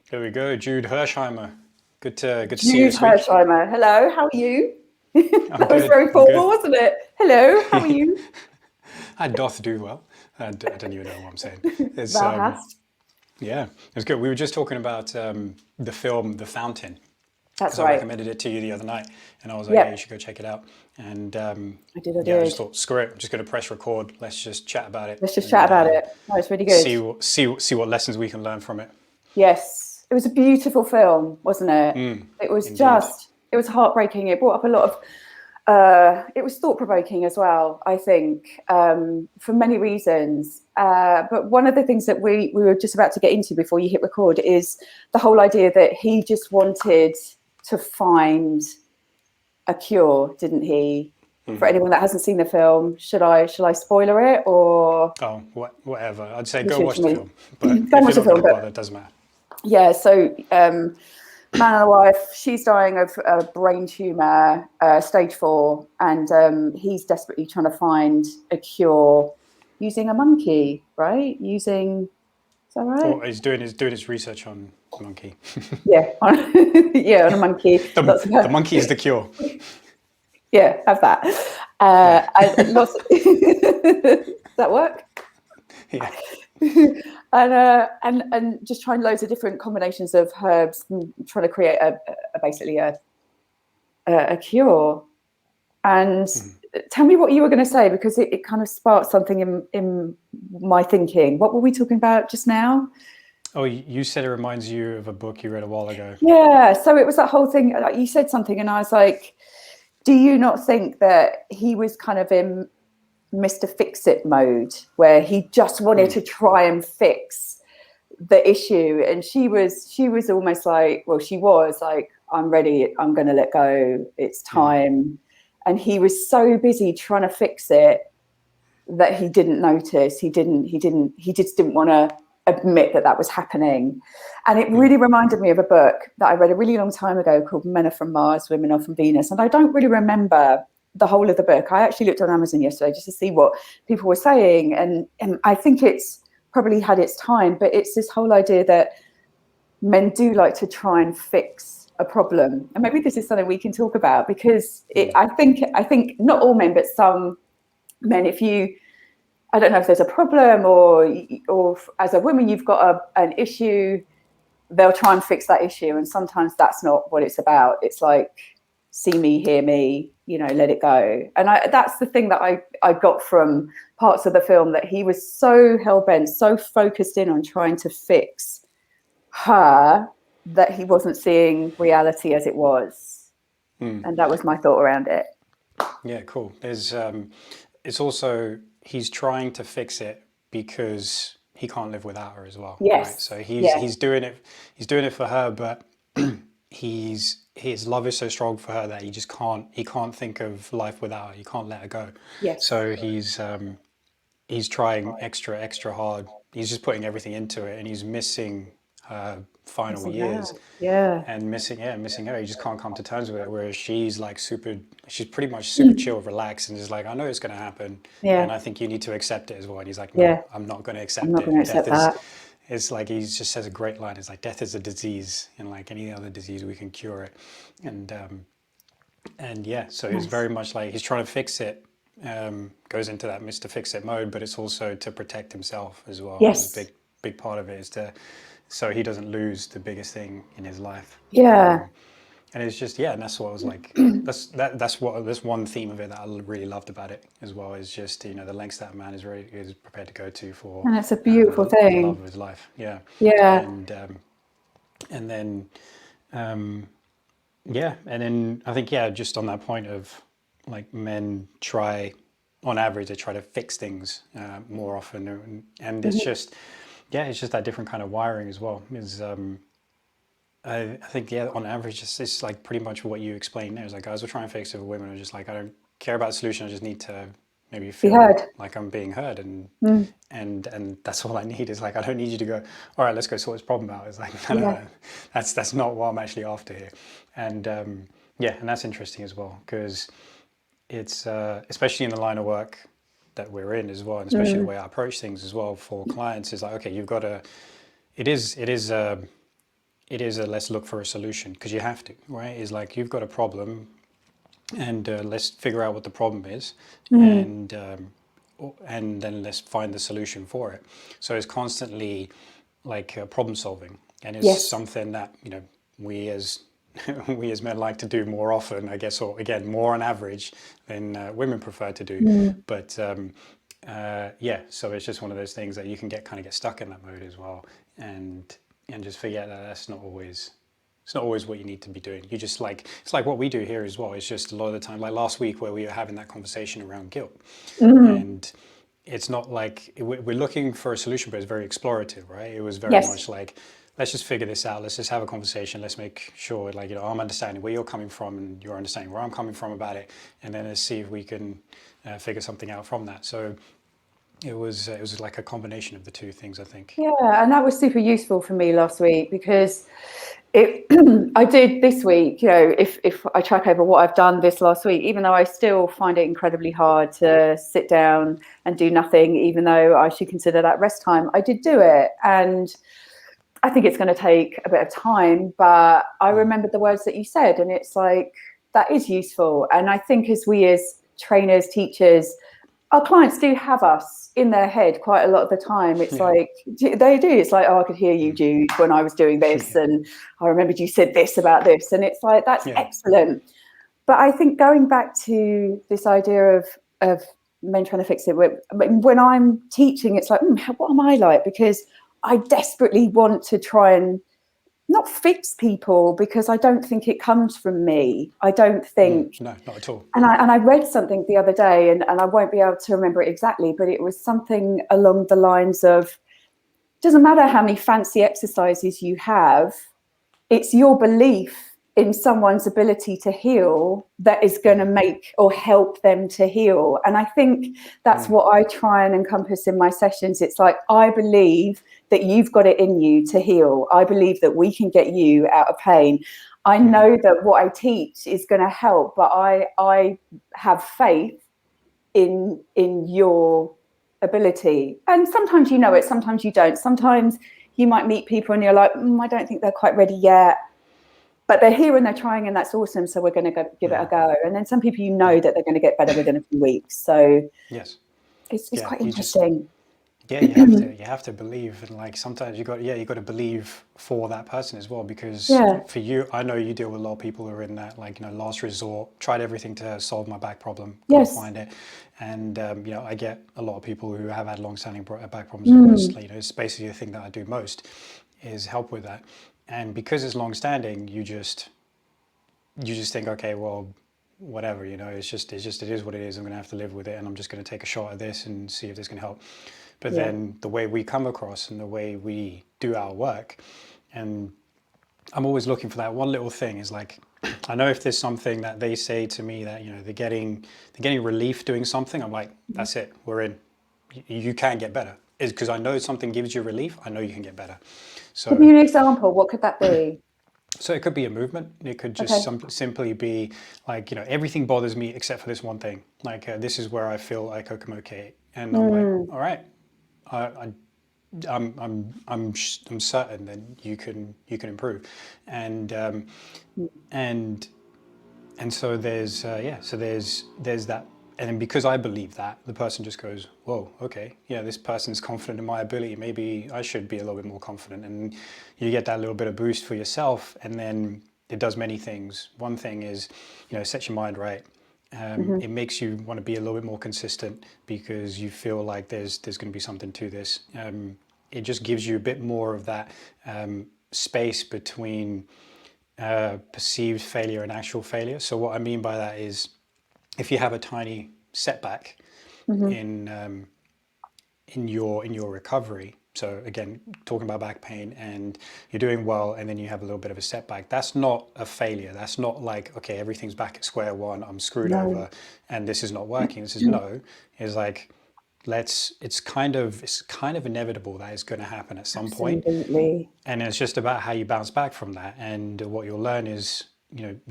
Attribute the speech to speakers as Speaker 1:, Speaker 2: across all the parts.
Speaker 1: There we go, Jude Hersheimer. Good to see you
Speaker 2: Jude
Speaker 1: this week.
Speaker 2: Hersheimer. Hello, how are you?
Speaker 1: I'm
Speaker 2: That was
Speaker 1: good.
Speaker 2: very
Speaker 1: I'm
Speaker 2: formal,
Speaker 1: good.
Speaker 2: wasn't it? Hello, how are you?
Speaker 1: I doth do well. I don't even know what I'm saying. It's
Speaker 2: Thou hast.
Speaker 1: yeah, it's good. We were just talking about the film The Fountain
Speaker 2: That's
Speaker 1: because I
Speaker 2: right.
Speaker 1: recommended it to you the other night, and I was like, yeah, you
Speaker 2: Yep,
Speaker 1: should go check it out. And
Speaker 2: I did, I
Speaker 1: yeah, I just
Speaker 2: did.
Speaker 1: thought, screw it, I'm just going to press record. Let's just chat about it
Speaker 2: Let's just chat
Speaker 1: and
Speaker 2: about it. No, it's really good.
Speaker 1: see what lessons we can learn from it.
Speaker 2: Yes, it was a beautiful film, wasn't it? It was
Speaker 1: Indeed.
Speaker 2: just, it was heartbreaking. It brought up a lot of, it was thought provoking as well, I think, for many reasons. But one of the things that we were just about to get into before you hit record is the whole idea that he just wanted to find a cure, didn't he? For anyone that hasn't seen the film, should I spoiler it or
Speaker 1: Oh, whatever. I'd say
Speaker 2: you
Speaker 1: go
Speaker 2: should
Speaker 1: watch the
Speaker 2: me?
Speaker 1: film, but
Speaker 2: Go and
Speaker 1: if
Speaker 2: watch
Speaker 1: you're
Speaker 2: the
Speaker 1: not going
Speaker 2: film.
Speaker 1: to
Speaker 2: But
Speaker 1: bother, it doesn't matter.
Speaker 2: yeah, so man and a wife, she's dying of a brain tumor, stage 4, and he's desperately trying to find a cure using a monkey, right? Is that right?
Speaker 1: Well, he's doing his research on monkey.
Speaker 2: Yeah, yeah, on a monkey.
Speaker 1: the
Speaker 2: Lots of
Speaker 1: the monkey is the cure.
Speaker 2: yeah, have that.
Speaker 1: Yeah,
Speaker 2: And lots. Does that work?
Speaker 1: yeah.
Speaker 2: And just trying loads of different combinations of herbs, and trying to create basically a cure. And tell me what you were going to say, because it kind of sparked something in my thinking. What were we talking about just now?
Speaker 1: Oh, you said it reminds you of a book you read a while ago.
Speaker 2: Yeah, so it was that whole thing. Like, you said something, and I was like, do you not think that he was kind of in Mr. Fix-It mode, where he just wanted to try and fix the issue? And she was almost like, well, she was like, I'm ready, I'm going to let go, it's time. And he was so busy trying to fix it that he didn't notice. He just didn't want to admit that was happening. And it really reminded me of a book that I read a really long time ago called Men Are From Mars, Women Are From Venus. And I don't really remember the whole of the book. I actually looked on Amazon yesterday just to see what people were saying. And I think it's probably had its time, but it's this whole idea that men do like to try and fix a problem. And maybe this is something we can talk about, because I think not all men, but some men, if you, I don't know if there's a problem, or as a woman you've got an issue, they'll try and fix that issue. And sometimes that's not what it's about. It's like, see me, hear me, let it go. And that's the thing that I got from parts of the film, that he was so hell-bent, so focused in on trying to fix her, that he wasn't seeing reality as it was. And that was my thought around it.
Speaker 1: Yeah, cool. It's also he's trying to fix it because he can't live without her as well, right?
Speaker 2: Yes.
Speaker 1: So he's
Speaker 2: Yeah.
Speaker 1: he's doing it for her, but his love is so strong for her that he can't think of life without her. He can't let her go.
Speaker 2: Yes.
Speaker 1: So he's trying extra hard. He's just putting everything into it, and he's missing her final
Speaker 2: Missing her.
Speaker 1: years
Speaker 2: Yeah.
Speaker 1: and missing her. He just can't come to terms with it. Whereas she's pretty much super chill, relaxed, and is like, I know it's going to happen, and
Speaker 2: Yeah.
Speaker 1: I think you need to accept it as well. And he's like, no,
Speaker 2: Yeah.
Speaker 1: I'm not going to
Speaker 2: I'm
Speaker 1: accept
Speaker 2: not going to
Speaker 1: it. Death
Speaker 2: accept
Speaker 1: is,
Speaker 2: that.
Speaker 1: it's like he just says a great line. It's like death is a disease, and like any other disease, we can cure it. And yeah, so it's
Speaker 2: Nice.
Speaker 1: very much like he's trying to fix it. Goes into that Mr. Fix It mode, but it's also to protect himself as well. It's a
Speaker 2: Yes.
Speaker 1: big part of it is to so he doesn't lose the biggest thing in his life.
Speaker 2: Yeah.
Speaker 1: And it's just yeah, and that's what I was like. That's one theme of it that I really loved about it as well. Is just the lengths that a man is prepared to go to for
Speaker 2: And it's a beautiful
Speaker 1: the love
Speaker 2: thing.
Speaker 1: of his life. Yeah,
Speaker 2: Yeah.
Speaker 1: and then yeah, and then I think yeah, just on that point of like men try, on average, they try to fix things more often, and it's
Speaker 2: Mhm.
Speaker 1: just yeah, it's just that different kind of wiring as well. Is I think yeah, on average, it's like pretty much what you explained there. Is like guys will try and fix it, with women are just like I don't care about the solution. I just need to maybe
Speaker 2: Be
Speaker 1: feel
Speaker 2: heard.
Speaker 1: like I'm being heard,
Speaker 2: Mm.
Speaker 1: and that's all I need. Is like I don't need you to go. All right, let's go sort this problem out. It's like no,
Speaker 2: Yeah.
Speaker 1: no, that's not what I'm actually after here. And yeah, and that's interesting as well because it's especially in the line of work that we're in as well, and especially the
Speaker 2: Mm.
Speaker 1: way I approach things as well for clients is like okay, you've got to. It is it is a let's look for a solution, because you have to, right? It's like you've got a problem, and let's figure out what the problem is,
Speaker 2: Mm.
Speaker 1: and then let's find the solution for it. So it's constantly like problem solving, and it's
Speaker 2: Yes.
Speaker 1: something that we as we as men like to do more often, I guess, or again more on average than women prefer to do.
Speaker 2: Mm.
Speaker 1: But yeah, so it's just one of those things that you can get stuck in that mode as well, and just forget that that's not always it's not always what you need to be doing. You just like it's like what we do here as well. It's just a lot of the time, like last week where we were having that conversation around guilt,
Speaker 2: Mm.
Speaker 1: and it's not like we're looking for a solution, but it's very explorative, right? It was very
Speaker 2: Yes.
Speaker 1: much like, let's just figure this out. Let's just have a conversation. Let's make sure, like, I'm understanding where you're coming from and you're understanding where I'm coming from about it, and then let's see if we can figure something out from that. So it was like a combination of the two things, I think.
Speaker 2: Yeah, and that was super useful for me last week, because it I did this week, if I track over what I've done this last week, even though I still find it incredibly hard to sit down and do nothing, even though I should consider that rest time, I did do it. And I think it's going to take a bit of time, but I remembered the words that you said, and it's like, that is useful. And I think as we as trainers, teachers, our clients do have us in their head quite a lot of the time. It's like, they do. It's like, oh, I could hear you, Jude, when I was doing this. And I remembered you said this about this. And it's like, that's excellent. But I think going back to this idea of men trying to fix it, when I'm teaching, it's like, what am I like? Because I desperately want to try and not fix people, because I don't think it comes from me. I don't think.
Speaker 1: No, not at all.
Speaker 2: And I read something the other day, and I won't be able to remember it exactly, but it was something along the lines of, doesn't matter how many fancy exercises you have, it's your belief in someone's ability to heal that is going to make or help them to heal. And I think that's what I try and encompass in my sessions. It's like, I believe that you've got it in you to heal. I believe that we can get you out of pain. I know that what I teach is going to help, but I have faith in your ability. And sometimes you know it, sometimes you don't. Sometimes you might meet people and you're like, I don't think they're quite ready yet. But they're here and they're trying, and that's awesome. So we're going to give it a go. And then some people, that they're going to get better within a few weeks. So
Speaker 1: yes,
Speaker 2: it's quite interesting.
Speaker 1: You have to believe, and like sometimes you got to believe for that person as well, because for you, I know you deal with a lot of people who are in that, like, last resort, tried everything to solve my back problem, couldn't find it. And I get a lot of people who have had long-standing back problems. It's basically the thing that I do most is help with that. And because it's long-standing, you just think, okay, well, whatever, it is what it is. I'm going to have to live with it, and I'm just going to take a shot at this and see if this can help. But then the way we come across and the way we do our work, and I'm always looking for that one little thing, is like, I know if there's something that they say to me that they're getting relief doing something, I'm like, that's it, we're in. You can get better. Is because I know something gives you relief, I know you can get better. So
Speaker 2: give me an example. What could that be?
Speaker 1: So it could be a movement. It could just simply be like, everything bothers me except for this one thing. Like, this is where I feel like I'm okay. And I'm like, all right, I'm certain that you can improve. And so there's that. And then because I believe that, the person just goes, whoa, okay, yeah, this person's confident in my ability. Maybe I should be a little bit more confident. And you get that little bit of boost for yourself. And then it does many things. One thing is, sets your mind right. It makes you want to be a little bit more consistent, because you feel like there's going to be something to this. It just gives you a bit more of that space between perceived failure and actual failure. So what I mean by that is, if you have a tiny setback in your recovery, so again, talking about back pain, and you're doing well, and then you have a little bit of a setback, that's not a failure. That's not like, okay, everything's back at square one, I'm screwed over, and this is not working. This is it's like, it's kind of inevitable that it's going to happen at some point. And it's just about how you bounce back from that. And what you'll learn is,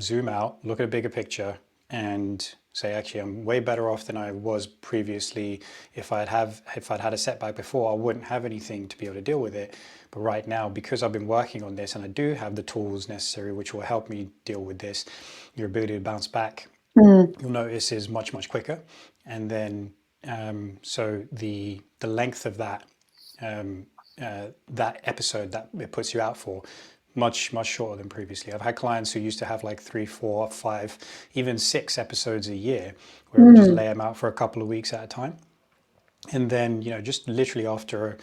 Speaker 1: zoom out, look at a bigger picture, and say, actually, I'm way better off than I was previously. If I'd had a setback before, I wouldn't have anything to be able to deal with it. But right now, because I've been working on this and I do have the tools necessary, which will help me deal with this, your ability to bounce back, you'll notice, is much, much quicker. And then, so the length of that that episode that it puts you out for, much, much shorter than previously. I've had clients who used to have like 3, 4, 5, even 6 episodes a year, where we just lay them out for a couple of weeks at a time. And then, just literally after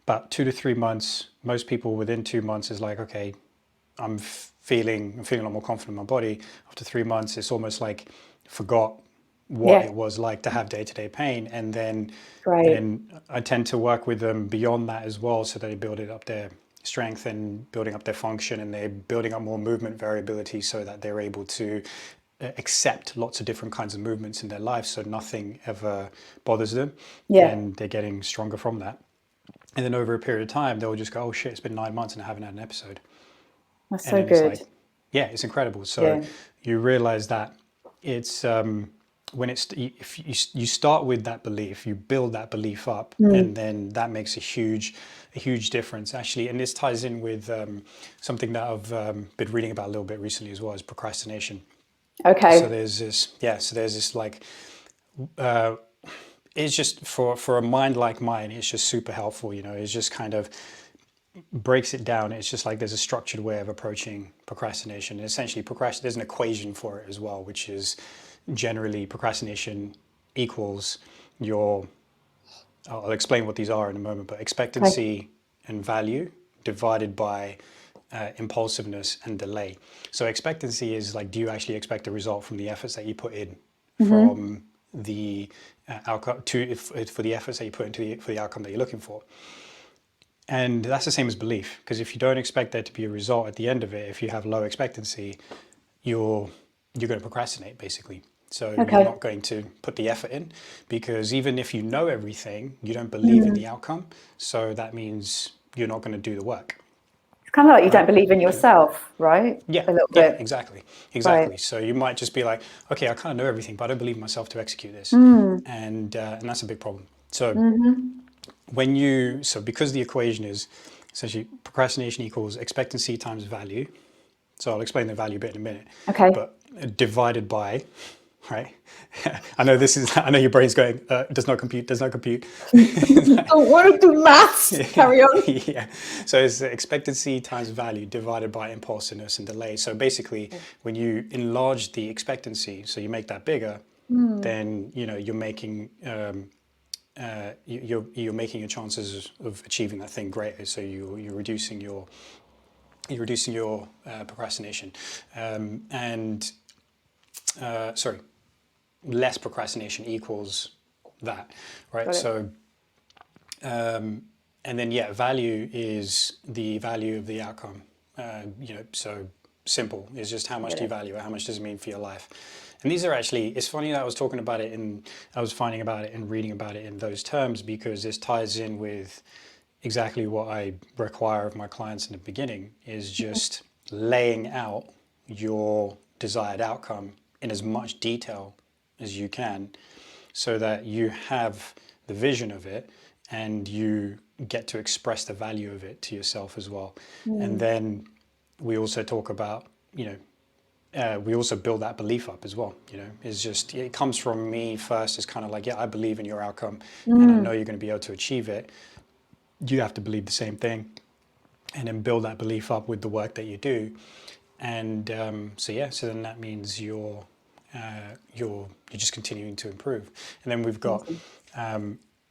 Speaker 1: about 2 to 3 months, most people within 2 months is like, okay, I'm feeling a lot more confident in my body. After 3 months, it's almost like forgot what it was like to have day-to-day pain. And then I tend to work with them beyond that as well, so they build it up their strength and building up their function, and they're building up more movement variability so that they're able to accept lots of different kinds of movements in their life, so nothing ever bothers them, and they're getting stronger from that. And then over a period of time, they'll just go, oh shit, it's been 9 months and I haven't had an episode.
Speaker 2: That's so good.
Speaker 1: It's like, it's incredible. So you realize that it's when it's, if you start with that belief, you build that belief up, and then that makes a huge difference actually. And this ties in with something that I've been reading about a little bit recently as well, is procrastination.
Speaker 2: Okay.
Speaker 1: So there's this like, it's just for a mind like mine, it's just super helpful. It's just kind of breaks it down. It's just like there's a structured way of approaching procrastination. And essentially, there's an equation for it as well, which is generally procrastination equals your, I'll explain what these are in a moment, but expectancy and value divided by impulsiveness and delay. So expectancy is like, do you actually expect a result from the efforts that you put in, from the outcome for the efforts that you put into for the outcome that you're looking for? And that's the same as belief, because if you don't expect there to be a result at the end of it, if you have low expectancy, you're going to procrastinate basically. So you're not going to put the effort in, because even if you know everything, you don't believe in the outcome. So that means you're not going to do the work.
Speaker 2: It's kind of like you don't believe in yourself, right?
Speaker 1: Yeah,
Speaker 2: a little bit.
Speaker 1: Exactly.
Speaker 2: Right.
Speaker 1: So you might just be like, okay, I kind of know everything, but I don't believe in myself to execute this, and that's a big problem. So because the equation is essentially procrastination equals expectancy times value. So I'll explain the value bit in a minute.
Speaker 2: Okay.
Speaker 1: But divided by, right? I know your brain's going, does not compute.
Speaker 2: Don't want to do maths. Carry on.
Speaker 1: Yeah. So it's expectancy times value divided by impulsiveness and delay. So basically, when you enlarge the expectancy, so you make that bigger, then you're making you're making your chances of achieving that thing greater. So you're reducing your procrastination, less procrastination equals that, right? So, and then value is the value of the outcome. So simple is just how much do you value it? How much does it mean for your life? And these are actually, it's funny that I was talking about it I was finding about it and reading about it in those terms, because this ties in with exactly what I require of my clients in the beginning, is just laying out your desired outcome in as much detail as you can, so that you have the vision of it and you get to express the value of it to yourself as well. And then we also talk about, we also build that belief up as well. It's just, it comes from me first. It's kind of like, I believe in your outcome, and I know you're going to be able to achieve it. You have to believe the same thing, and then build that belief up with the work that you do. And so then that means you're just continuing to improve. And then we've got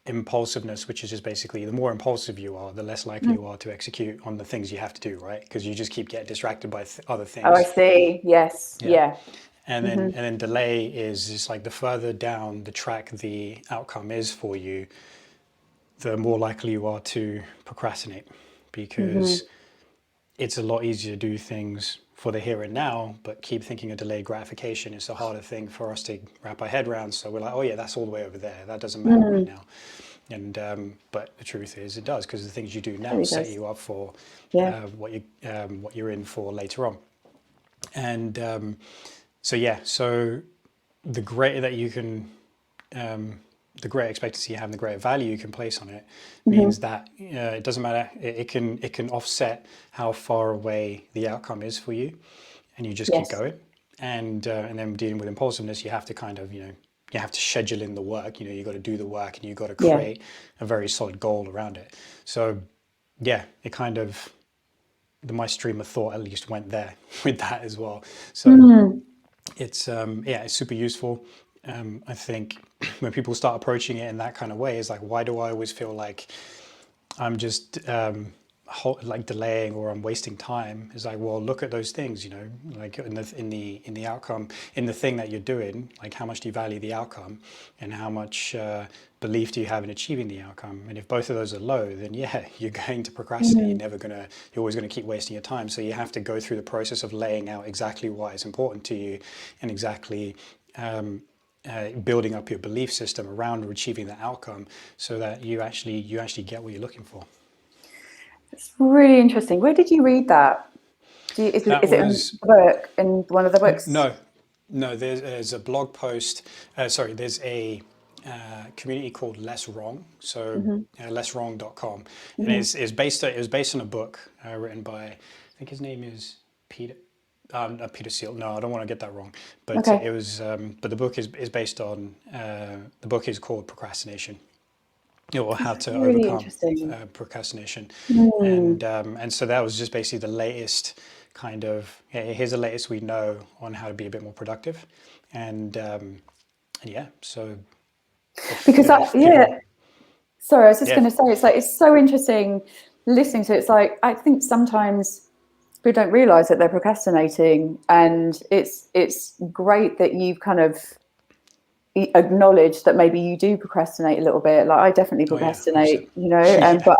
Speaker 1: impulsiveness, which is just basically, the more impulsive you are, the less likely you are to execute on the things you have to do, right? Because you just keep getting distracted by other things.
Speaker 2: Oh, I see. Yes. Yeah.
Speaker 1: And then delay is just like, the further down the track the outcome is for you, the more likely you are to procrastinate, because it's a lot easier to do things for the here and now, but keep thinking of delayed gratification is a harder thing for us to wrap our head around. So we're like, oh yeah, that's all the way over there. That doesn't matter right now. And but the truth is, it does, because the things you do now set you up for what you're in for later on. And so the greater that you can, the greater expectancy you have, and the greater value you can place on it,
Speaker 2: Hmm.
Speaker 1: means that it doesn't matter. It can offset how far away the outcome is for you, and you just keep
Speaker 2: Yes.
Speaker 1: going. And then dealing with impulsiveness, you have to kind of, you have to schedule in the work. You got to do the work, and you got to
Speaker 2: Yeah.
Speaker 1: create a very solid goal around it. So yeah, it kind of, my stream of thought at least went there with that as well. So
Speaker 2: Mm.
Speaker 1: it's yeah, it's super useful. I think when people start approaching it in that kind of way, it's like, why do I always feel like I'm just like delaying, or I'm wasting time? It's like, well, look at those things, like in the outcome, in the thing that you're doing. Like, how much do you value the outcome, and how much belief do you have in achieving the outcome? And if both of those are low, then yeah, you're going to procrastinate.
Speaker 2: Mm.
Speaker 1: You're always going to keep wasting your time. So you have to go through the process of laying out exactly why it's important to you, and exactly building up your belief system around achieving the outcome, so that you actually get what you're looking for.
Speaker 2: It's really interesting. Where did you read that?
Speaker 1: That
Speaker 2: Is it in
Speaker 1: was
Speaker 2: a book, in one of the books?
Speaker 1: no, no. There's a blog post. Sorry, there's a community called Less Wrong. So
Speaker 2: Hmm.
Speaker 1: lesswrong.com, and
Speaker 2: Hmm.
Speaker 1: it was based on a book written by, I think his name is Peter. Not Peter Seal. No, I don't want to get that wrong. But
Speaker 2: Okay.
Speaker 1: it was. But the book is based on. The book is called Procrastination, or how to
Speaker 2: Really
Speaker 1: overcome
Speaker 2: interesting.
Speaker 1: procrastination.
Speaker 2: Mm.
Speaker 1: And so that was just basically the latest kind of, yeah, here's the latest we know on how to be a bit more productive. And yeah, so
Speaker 2: Because
Speaker 1: if
Speaker 2: yeah,
Speaker 1: people,
Speaker 2: sorry, I was just
Speaker 1: yeah,
Speaker 2: going to say, it's like, it's so interesting listening to it. It's like, I think sometimes people don't realize that they're procrastinating, and it's great that you've kind of acknowledged that maybe you do procrastinate a little bit. Like, I definitely
Speaker 1: oh yeah, 100%.
Speaker 2: procrastinate, and
Speaker 1: Yeah,
Speaker 2: but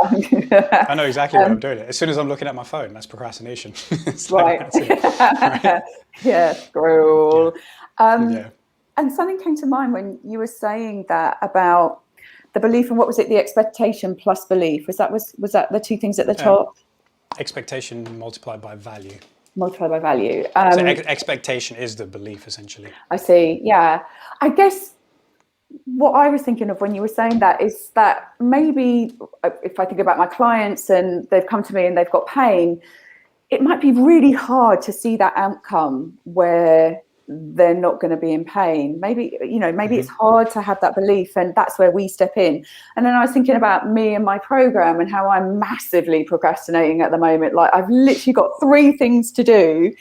Speaker 1: I know exactly when I'm
Speaker 2: um,
Speaker 1: doing it. As soon as I'm looking at my phone, that's procrastination. It's like,
Speaker 2: right.
Speaker 1: that's it, right?
Speaker 2: Yeah,
Speaker 1: Yeah,
Speaker 2: scroll. Um,
Speaker 1: yeah.
Speaker 2: and something came to mind when you were saying that about the belief, and what was it? The expectation plus belief. Was that the two things at the top?
Speaker 1: Expectation multiplied by value.
Speaker 2: Multiplied by value.
Speaker 1: So expectation is the belief, essentially.
Speaker 2: I see. Yeah. I guess what I was thinking of when you were saying that is that maybe, if I think about my clients and they've come to me and they've got pain, it might be really hard to see that outcome where they're not going to be in pain. Maybe, maybe it's hard to have that belief, and that's where we step in. And then I was thinking about me and my program, and how I'm massively procrastinating at the moment. Like, I've literally got 3 things to do. I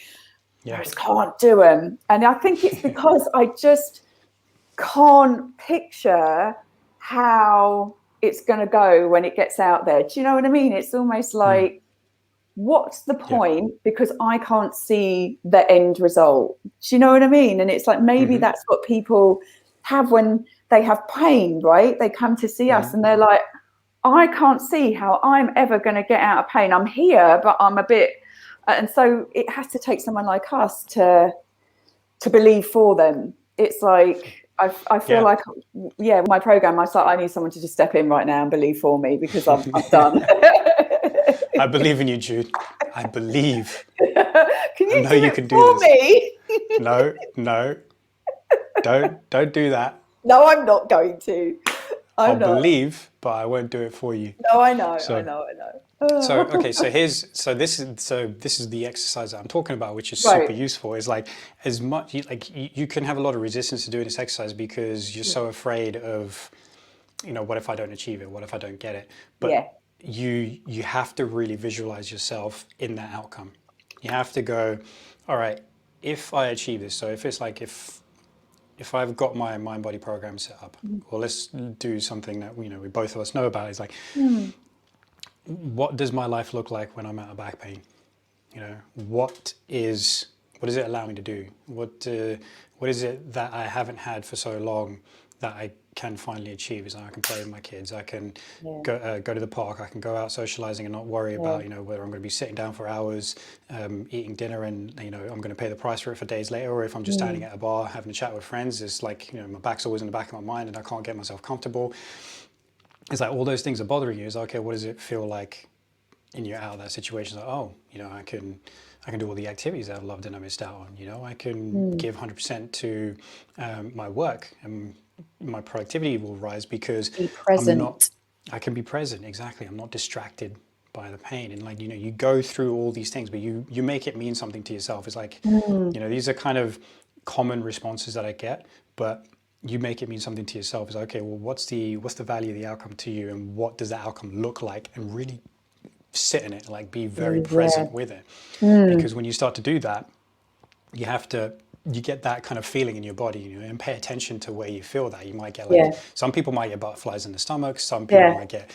Speaker 1: Yeah.
Speaker 2: just can't do them. And I think it's because I just can't picture how it's going to go when it gets out there. Do you know what I mean? It's almost like, what's the
Speaker 1: Yeah.
Speaker 2: point? Because I can't see the end result. Do you know what I mean? And it's like, maybe that's what people have when they have pain, right? They come to see us and they're like, I can't see how I'm ever going to get out of pain. I'm here, but I'm a bit. And so it has to take someone like us to believe for them. It's like, I feel
Speaker 1: Yeah.
Speaker 2: like, yeah, my program, I was like, I need someone to just step in right now and believe for me, because I'm done.
Speaker 1: I believe in you, Jude. I believe.
Speaker 2: Can
Speaker 1: I
Speaker 2: you
Speaker 1: know
Speaker 2: do
Speaker 1: you
Speaker 2: it
Speaker 1: can do
Speaker 2: for
Speaker 1: this.
Speaker 2: me?
Speaker 1: No, no, don't do that.
Speaker 2: No, I'm not going to.
Speaker 1: I'll
Speaker 2: I'm not.
Speaker 1: believe, but I won't do it for you.
Speaker 2: No, I know, I
Speaker 1: So,
Speaker 2: know, I
Speaker 1: so
Speaker 2: know.
Speaker 1: okay. This is the exercise that I'm talking about, which is super
Speaker 2: Right.
Speaker 1: useful. Is like, as much you can have a lot of resistance to doing this exercise because you're so afraid of, what if I don't achieve it? What if I don't get it? But
Speaker 2: Yeah.
Speaker 1: you have to really visualize yourself in that outcome. You have to go, all right, if I achieve this. So if it's like, if I've got my mind body program set up, well, let's do something that we both of us know about. Is like,
Speaker 2: Mm.
Speaker 1: what does my life look like when I'm out of back pain? What does it allow me to do? What is it that I haven't had for so long that I can finally achieve? Is I can play with my kids. I can
Speaker 2: Yeah.
Speaker 1: go to the park. I can go out socializing and not worry
Speaker 2: Yeah.
Speaker 1: about whether I'm going to be sitting down for hours, eating dinner, and I'm going to pay the price for it for days later, or if I'm just standing at a bar having a chat with friends. It's like, my back's always in the back of my mind and I can't get myself comfortable. It's like all those things are bothering you. Is okay. What does it feel like and you're out of that situation, like, oh, I can do all the activities that I've loved and I missed out on. I can give 100% to my work, and my productivity will rise because
Speaker 2: Be
Speaker 1: I'm not.
Speaker 2: present.
Speaker 1: I can be present, exactly. I'm not distracted by the pain, and like you go through all these things, but you make it mean something to yourself. It's like these are kind of common responses that I get, but you make it mean something to yourself. Is okay. Well, what's the value of the outcome to you, and what does that outcome look like, and really sit in it, like be very
Speaker 2: Yeah.
Speaker 1: present with it. Because when you start to do that, you get that kind of feeling in your body, and pay attention to where you feel that. You might get like,
Speaker 2: Yeah.
Speaker 1: some people might get butterflies in the stomach, some people
Speaker 2: Yeah.
Speaker 1: might get,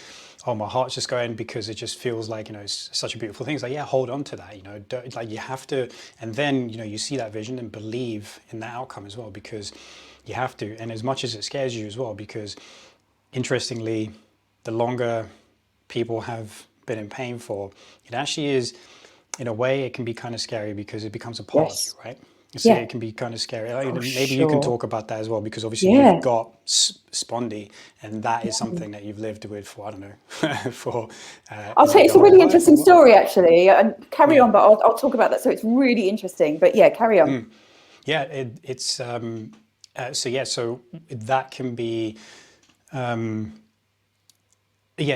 Speaker 1: oh, my heart's just going, because it just feels like, it's such a beautiful thing. It's like, yeah, hold on to that, don't, like you have to, and then, you see that vision and believe in that outcome as well, because you have to. And as much as it scares you as well, because interestingly, the longer people have been in pain for, it actually is, in a way, it can be kind of scary, because it becomes a part of you,
Speaker 2: Yes.
Speaker 1: right? So
Speaker 2: Yeah.
Speaker 1: it can be kind of scary. Like,
Speaker 2: For
Speaker 1: maybe you can
Speaker 2: sure.
Speaker 1: talk about that as well, because obviously
Speaker 2: Yeah.
Speaker 1: you've got spondy, and that is something that you've lived with for, I don't know, for
Speaker 2: I'll tell you,
Speaker 1: like
Speaker 2: it's
Speaker 1: your
Speaker 2: a
Speaker 1: whole
Speaker 2: really
Speaker 1: life
Speaker 2: interesting
Speaker 1: as well.
Speaker 2: story, actually. And carry
Speaker 1: Yeah.
Speaker 2: on, but I'll talk about that. So it's really interesting. But yeah, carry on.
Speaker 1: Yeah, it's so that can be, yeah,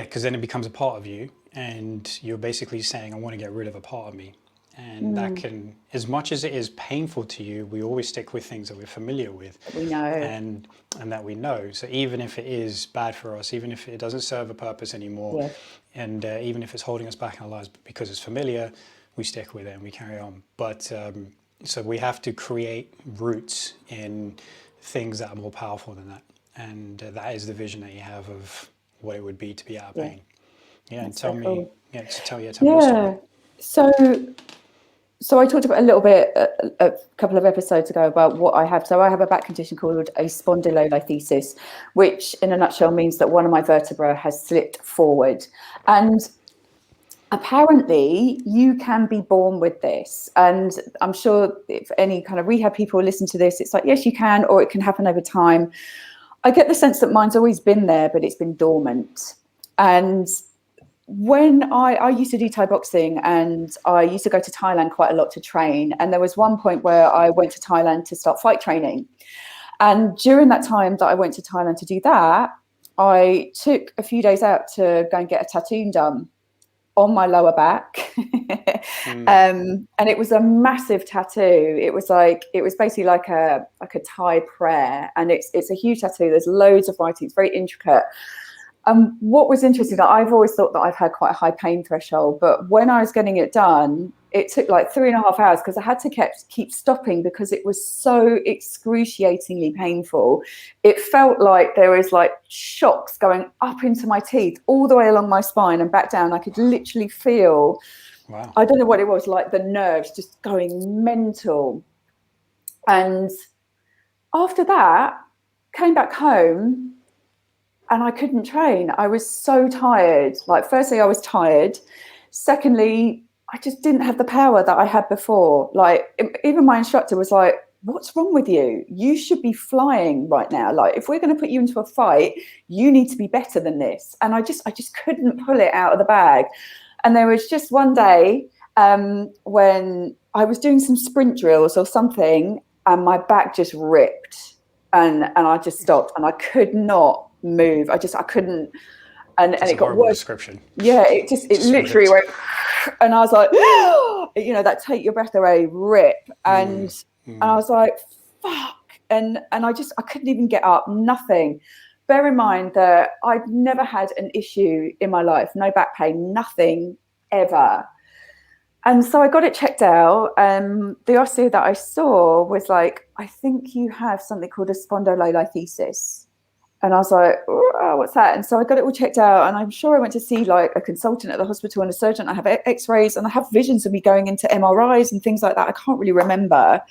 Speaker 1: because then it becomes a part of you, and you're basically saying, I want to get rid of a part of me. And that can, as much as it is painful to you, we always stick with things that we're familiar with,
Speaker 2: We know.
Speaker 1: and that we know. So even if it is bad for us, even if it doesn't serve a purpose anymore,
Speaker 2: Yeah.
Speaker 1: and even if it's holding us back in our lives because it's familiar, we stick with it and we carry on. But so we have to create roots in things that are more powerful than that, and that is the vision that you have of what it would be to be out of
Speaker 2: Yeah.
Speaker 1: pain. Yeah, and
Speaker 2: That's so cool.
Speaker 1: tell me your story.
Speaker 2: Yeah. So I talked about a little bit a couple of episodes ago about what I have. So I have a back condition called a spondylolisthesis, which in a nutshell means that one of my vertebrae has slipped forward. And apparently you can be born with this. And I'm sure if any kind of rehab people listen to this, it's like, yes, you can, or it can happen over time. I get the sense that mine's always been there, but it's been dormant. And when I used to do Thai boxing, and I used to go to Thailand quite a lot to train. And there was one point where I went to Thailand to start fight training. And during that time that I went to Thailand to do that, I took a few days out to go and get a tattoo done on my lower back. And it was a massive tattoo. It was basically like a Thai prayer. And it's a huge tattoo. There's loads of writing. It's very intricate. What was interesting, that I've always thought that I've had quite a high pain threshold, but when I was getting it done, it took like 3.5 hours, because I had to keep stopping, because it was so excruciatingly painful. It felt like there was like shocks going up into my teeth, all the way along my spine and back down. I could literally feel,
Speaker 1: Wow.
Speaker 2: I don't know what it was, like the nerves just going mental. And after that, came back home, and I couldn't train. I was so tired. Like, firstly, I was tired. Secondly, I just didn't have the power that I had before. Like, even my instructor was like, what's wrong with you? You should be flying right now. Like, if we're going to put you into a fight, you need to be better than this. And I just couldn't pull it out of the bag. And there was just one day when I was doing some sprint drills or something, and my back just ripped, and I just stopped, and I could not move. I couldn't, and
Speaker 1: That's
Speaker 2: it
Speaker 1: a
Speaker 2: got
Speaker 1: horrible
Speaker 2: worse.
Speaker 1: description.
Speaker 2: Yeah, it
Speaker 1: Just
Speaker 2: literally
Speaker 1: ripped.
Speaker 2: went, and I was like, that take your breath away rip, and I was like, fuck, and I couldn't even get up, nothing. Bear in mind that I'd never had an issue in my life, no back pain, nothing ever. And so I got it checked out. The osteo that I saw was like, I think you have something called a spondylolisthesis. And I was like, oh, what's that? And so I got it all checked out. And I'm sure I went to see like a consultant at the hospital and a surgeon. I have x-rays, and I have visions of me going into MRIs and things like that. I can't really remember.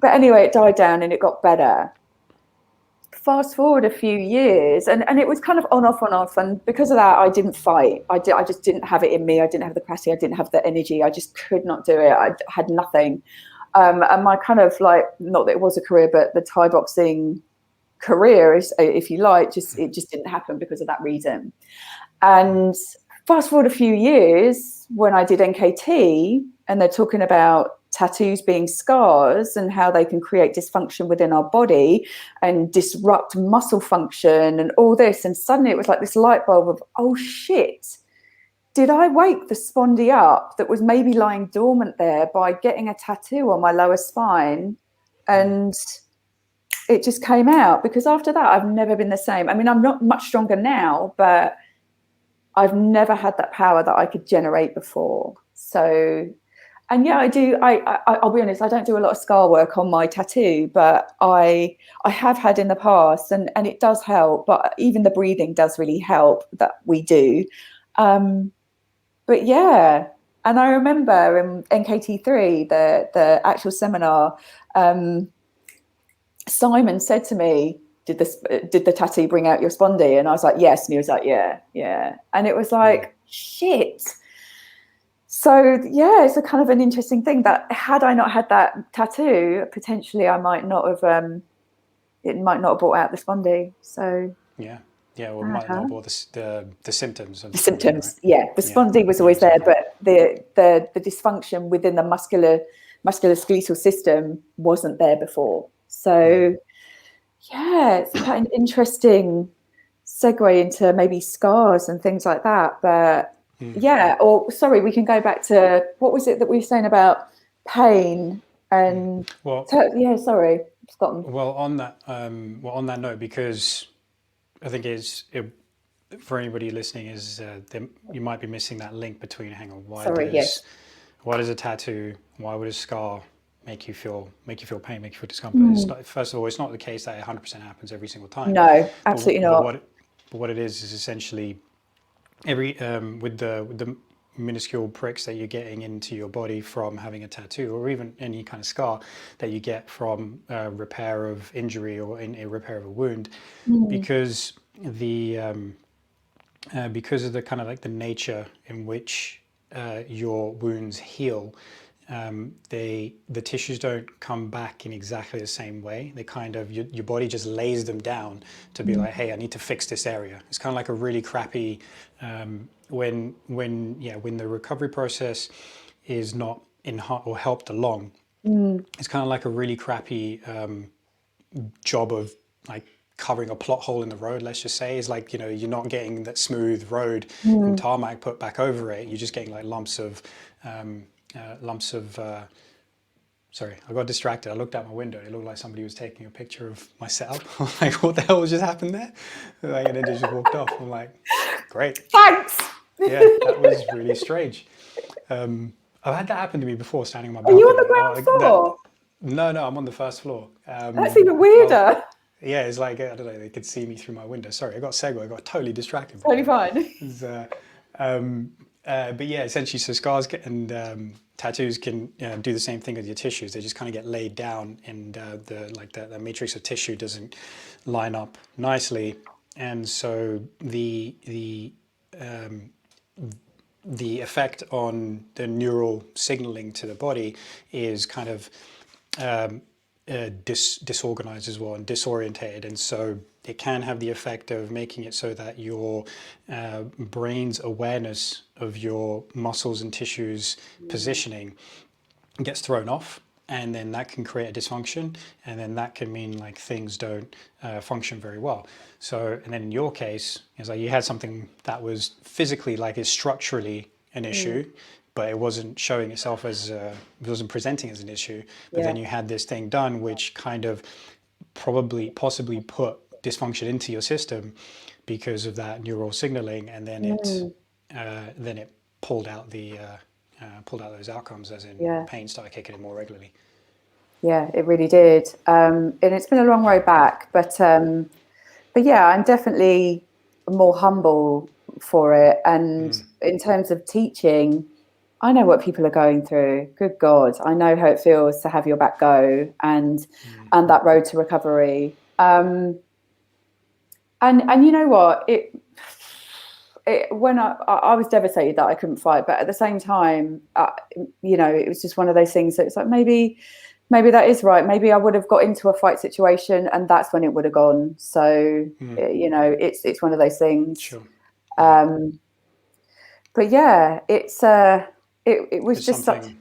Speaker 2: But anyway, it died down and it got better. Fast forward a few years, and it was kind of on off. And because of that, I didn't fight. I just didn't have it in me. I didn't have the capacity. I didn't have the energy. I just could not do it. I had nothing. And my kind of like, not that it was a career, but the Thai boxing career, if you like, it just didn't happen because of that reason. And fast forward a few years when I did NKT, and they're talking about tattoos being scars and how they can create dysfunction within our body and disrupt muscle function and all this. And suddenly it was like this light bulb of, oh shit, did I wake the spondy up that was maybe lying dormant there by getting a tattoo on my lower spine? And it just came out, because after that, I've never been the same. I mean, I'm not much stronger now, but I've never had that power that I could generate before. So, and yeah, I do. I'll be honest, I don't do a lot of scar work on my tattoo, but I have had in the past, and it does help. But even the breathing does really help that we do. But yeah, and I remember in NKT3, the actual seminar, Simon said to me, did the tattoo bring out your spondy? And I was like, yes. And he was like, yeah. And it was like, shit. So yeah, it's a kind of an interesting thing that had I not had that tattoo, potentially I might not have, it might not have brought out the spondy. So
Speaker 1: yeah, or might not have brought the symptoms of
Speaker 2: the symptoms.
Speaker 1: Right?
Speaker 2: Yeah, the spondy was always there, but the dysfunction within the musculoskeletal system wasn't there before. So yeah, it's quite an interesting segue into maybe scars and things like that. But yeah, or sorry, we can go back to, what was it that we were saying about pain and sorry, Scotland.
Speaker 1: Well, on that note, because I think for anybody listening is you might be missing that link between, hang on, why does a tattoo, why would a scar make you feel pain, make you feel discomfort? It's not, first of all, it's not the case that it 100% happens every single time.
Speaker 2: No, absolutely not.
Speaker 1: But what it is essentially every with the minuscule pricks that you're getting into your body from having a tattoo, or even any kind of scar that you get from repair of injury or in a repair of a wound, because of the kind of like the nature in which your wounds heal. The tissues don't come back in exactly the same way. They kind of, your body just lays them down to be like, hey, I need to fix this area. It's kind of like a really crappy, when the recovery process is not or helped along, it's kind of like a really crappy job of like covering a plot hole in the road, let's just say. Is like, you're not getting that smooth road and tarmac put back over it. You're just getting like lumps of sorry, I got distracted. I looked out my window. It looked like somebody was taking a picture of my setup. I'm like, what the hell just happened there? Like, and then they just walked off. I'm like, great.
Speaker 2: Thanks.
Speaker 1: Yeah, that was really strange. I've had that happen to me before, standing on my balcony.
Speaker 2: Are you on the ground floor?
Speaker 1: No, I'm on the first floor.
Speaker 2: That's even weirder.
Speaker 1: Yeah, it's like, I don't know, they could see me through my window. Sorry, I got totally distracted.
Speaker 2: Totally fine.
Speaker 1: But yeah, essentially, so scars and tattoos can do the same thing with your tissues. They just kind of get laid down, and the matrix of tissue doesn't line up nicely, and so the effect on the neural signaling to the body is kind of disorganized as well and disorientated, and so it can have the effect of making it so that your brain's awareness of your muscles and tissues positioning gets thrown off, and then that can create a dysfunction, and then that can mean like things don't function very well. So, and then in your case, it's like you had something that was physically, like, is structurally an issue, but it wasn't showing itself as, it wasn't presenting as an issue. But then you had this thing done, which kind of possibly put dysfunction into your system because of that neural signaling, and then it pulled out those outcomes, as in pain started kicking in more regularly.
Speaker 2: Yeah, it really did, and it's been a long road back, but yeah, I'm definitely more humble for it. And in terms of teaching, I know what people are going through. Good God, I know how it feels to have your back go, and that road to recovery. And you know what? When I was devastated that I couldn't fight, but at the same time, it was just one of those things that it's like, maybe that is right. Maybe I would have got into a fight situation, and that's when it would have gone. So it's one of those things.
Speaker 1: Sure.
Speaker 2: but yeah, it was
Speaker 1: It's
Speaker 2: just such.
Speaker 1: something.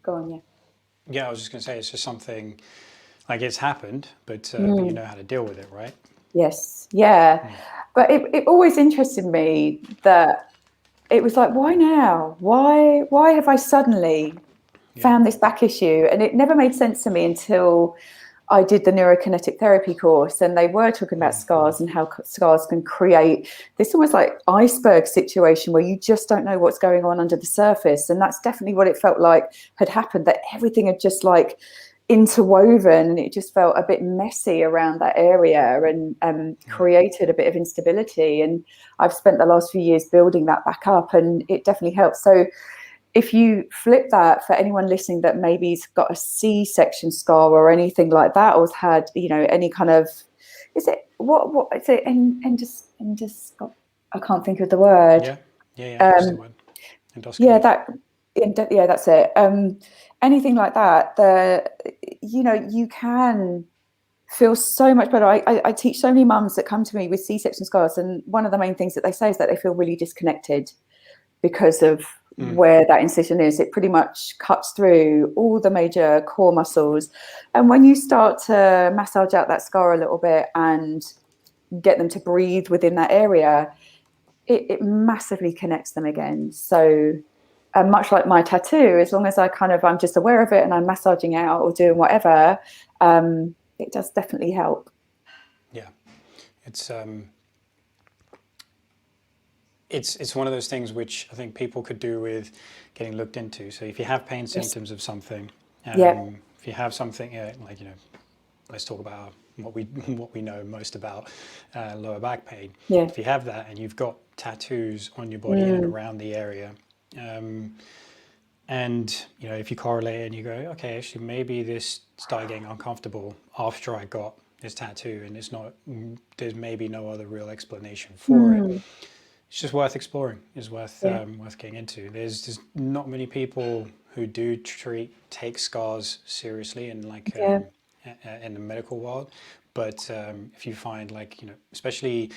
Speaker 2: Go on, yeah.
Speaker 1: Yeah, I was just going to say it's just something like it's happened, but you
Speaker 2: Mm,
Speaker 1: know how to deal with it, right?
Speaker 2: yes, yeah.
Speaker 1: Mm.
Speaker 2: But it always interested me that it was like, why now? Why have I suddenly
Speaker 1: Yeah.
Speaker 2: found this back issue? And it never made sense to me until I did the neurokinetic therapy course, and they were talking about
Speaker 1: Mm.
Speaker 2: scars and how scars can create this almost like iceberg situation where you just don't know what's going on under the surface. And that's definitely what it felt like had happened, that everything had just like interwoven, and it just felt a bit messy around that area, and
Speaker 1: Yeah.
Speaker 2: created a bit of instability. And I've spent the last few years building that back up, and it definitely helps. So if you flip that for anyone listening that maybe's got a C-section scar or anything like that, or has had, any kind of, is it what is it? I can't think of the word.
Speaker 1: Yeah. Yeah. Yeah. It's the
Speaker 2: Um,
Speaker 1: word
Speaker 2: yeah,
Speaker 1: endoscopy.
Speaker 2: yeah, that's it. Anything like that, you can feel so much better. I teach so many mums that come to me with C-section scars, and one of the main things that they say is that they feel really disconnected because of
Speaker 1: Mm.
Speaker 2: where that incision is. It pretty much cuts through all the major core muscles. And when you start to massage out that scar a little bit and get them to breathe within that area, it massively connects them again. So much like my tattoo, as long as I'm just aware of it and I'm massaging out or doing whatever, it does definitely help.
Speaker 1: Yeah. It's um, it's one of those things which I think people could do with getting looked into. So if you have pain
Speaker 2: Yes.
Speaker 1: symptoms of something,
Speaker 2: Yeah.
Speaker 1: if you have something like let's talk about what we what we know most about lower back pain.
Speaker 2: Yeah.
Speaker 1: If you have that and you've got tattoos on your body in and
Speaker 2: Mm,
Speaker 1: around the area, and if you correlate and you go, okay, actually maybe this started getting uncomfortable after I got this tattoo, and it's not. There's maybe no other real explanation for it.
Speaker 2: mm,
Speaker 1: It's just worth exploring. It's worth
Speaker 2: yeah.
Speaker 1: worth getting into. There's not many people who do take scars seriously in
Speaker 2: Yeah.
Speaker 1: in the medical world, but if you find especially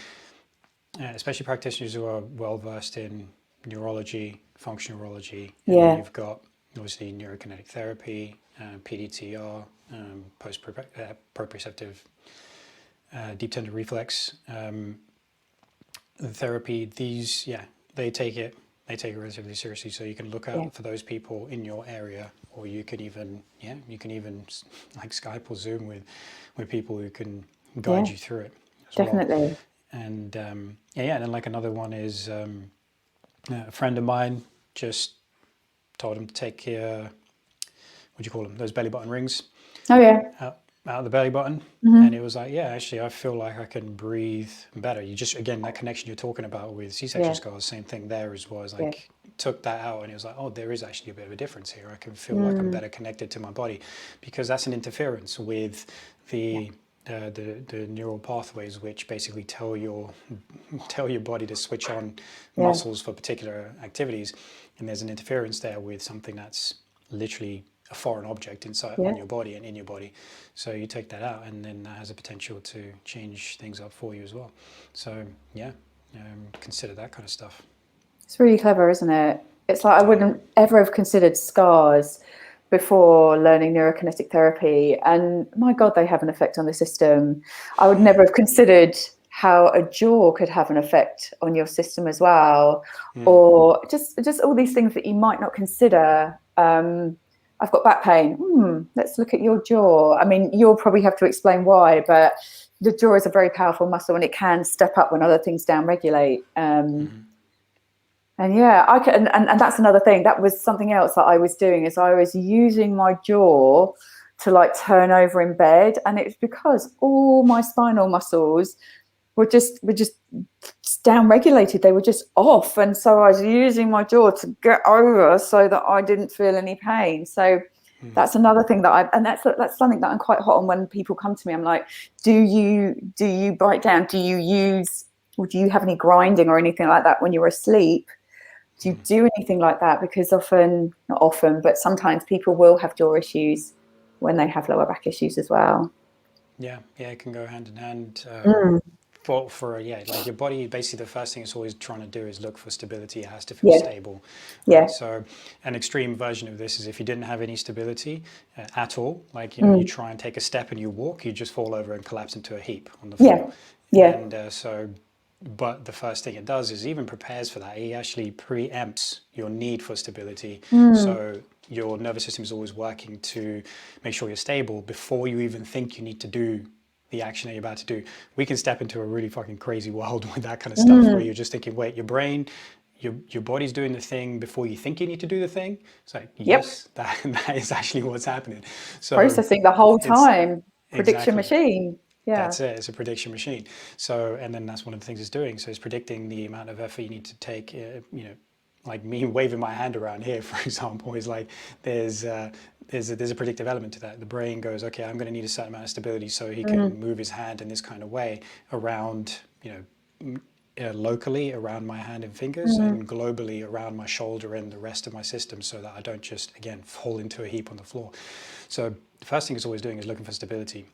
Speaker 1: practitioners who are well versed in neurology, functional neurology, and then
Speaker 2: Yeah.
Speaker 1: you've got obviously neurokinetic therapy, PDTR, proprioceptive deep tendon reflex therapy. These, they take it relatively seriously. So you can look
Speaker 2: Yeah.
Speaker 1: out for those people in your area, or you can even like Skype or Zoom with people who can
Speaker 2: Yeah.
Speaker 1: guide you through it as well.
Speaker 2: Definitely.
Speaker 1: And and then like another one is a friend of mine just told him to take what do you call them? Those belly button rings
Speaker 2: Oh yeah.
Speaker 1: out of the belly button. And
Speaker 2: Hmm.
Speaker 1: it was like, yeah, actually, I feel like I can breathe better. You just, again, that connection you're talking about with C-section
Speaker 2: Yeah.
Speaker 1: scars, same thing there as well. As
Speaker 2: Yeah.
Speaker 1: like, took that out and it was like, oh, there is actually a bit of a difference here. I can feel like I'm
Speaker 2: Mm,
Speaker 1: better connected to my body, because that's an interference with
Speaker 2: yeah.
Speaker 1: the neural pathways which basically tell your body to switch on
Speaker 2: Yeah.
Speaker 1: muscles for particular activities, and there's an interference there with something that's literally a foreign object inside
Speaker 2: Yeah.
Speaker 1: on your body and in your body. So you take that out, and then that has a potential to change things up for you as well. So yeah, consider that kind of stuff.
Speaker 2: It's really clever, isn't it? It's like I
Speaker 1: Totally.
Speaker 2: wouldn't ever have considered scars before learning neurokinetic therapy. And my God, they have an effect on the system. I would never have considered how a jaw could have an effect on your system as well.
Speaker 1: Mm.
Speaker 2: Or just all these things that you might not consider. I've got back pain. Let's look at your jaw. I mean, you'll probably have to explain why, but the jaw is a very powerful muscle, and it can step up when other things downregulate. And yeah, I can, and that's another thing. That was something else that I was doing, is I was using my jaw to like turn over in bed, and it's because all my spinal muscles were just down regulated. They were just off, and so I was using my jaw to get over so that I didn't feel any pain. So that's another thing and that's something that I'm quite hot on when people come to me. I'm like, do you bite down? Do you use, or do you have any grinding or anything like that when you're asleep? Do you do anything like that? Because not often, but sometimes people will have jaw issues when they have lower back issues as well.
Speaker 1: Yeah, yeah, it can go hand in hand.
Speaker 2: Mm.
Speaker 1: yeah, like your body, basically the first thing it's always trying to do is look for stability. It has to feel
Speaker 2: Yeah.
Speaker 1: stable,
Speaker 2: Yeah.
Speaker 1: right? So an extreme version of this is if you didn't have any stability at all, like, you know, you try and take a step and you walk, you just fall over and collapse into a heap on the floor.
Speaker 2: Yeah. Yeah.
Speaker 1: And but the first thing it does is even prepares for that. It actually preempts your need for stability. So your nervous system is always working to make sure you're stable before you even think you need to do the action that you're about to do. We can step into a really fucking crazy world with that kind of stuff where you're just thinking, wait, your brain, your body's doing the thing before you think you need to do the thing. It's like,
Speaker 2: Yep.
Speaker 1: yes, that is actually what's happening. So
Speaker 2: Processing the whole
Speaker 1: it's
Speaker 2: time. Prediction
Speaker 1: exactly.
Speaker 2: machine. Yeah.
Speaker 1: That's it. It's a prediction machine. So, and then that's one of the things it's doing. So it's predicting the amount of effort you need to take. You know, like me waving my hand around here, for example, is like there's a predictive element to that. The brain goes, okay, I'm going to need a certain amount of stability, so he can move his hand in this kind of way around, you know, locally around my hand and fingers, and globally around my shoulder and the rest of my system, so that I don't just again fall into a heap on the floor. So the first thing it's always doing is looking for stability.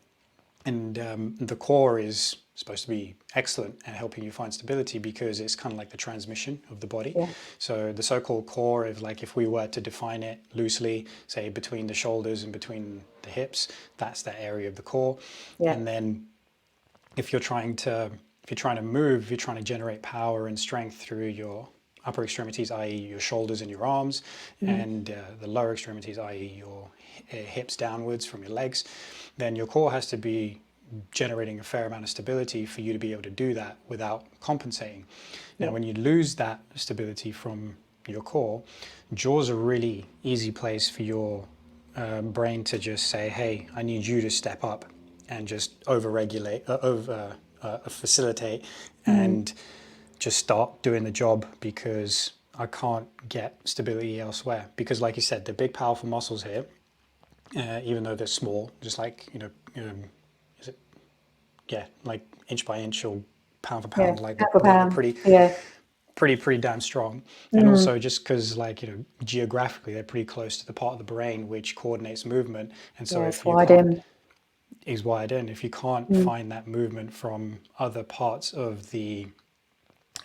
Speaker 1: And the core is supposed to be excellent at helping you find stability because it's kind of like the transmission of the body.
Speaker 2: Yeah.
Speaker 1: So the so-called core, if we were to define it loosely, say between the shoulders and between the hips, that's that area of the core.
Speaker 2: Yeah.
Speaker 1: And then if you're trying to move, if you're trying to generate power and strength through your upper extremities, i.e. your shoulders and your arms, and the lower extremities, i.e. your hips downwards from your legs, then your core has to be generating a fair amount of stability for you to be able to do that without compensating. Now, when you lose that stability from your core, jaw's a really easy place for your brain to just say, hey, I need you to step up and just over-regulate, facilitate, and just start doing the job because I can't get stability elsewhere. Because like you said, the big powerful muscles here, even though they're small, just like, you know, is it, yeah, like inch by inch or pound for
Speaker 2: Yeah.
Speaker 1: pound, like
Speaker 2: Half a
Speaker 1: they're
Speaker 2: pound. Yeah.
Speaker 1: pretty damn strong. And also just because, like, you know, geographically they're pretty close to the part of the brain which coordinates movement. And so
Speaker 2: Yeah.
Speaker 1: if
Speaker 2: It's
Speaker 1: you
Speaker 2: wide
Speaker 1: can't,
Speaker 2: in.
Speaker 1: is wired in, if you can't find that movement from other parts of the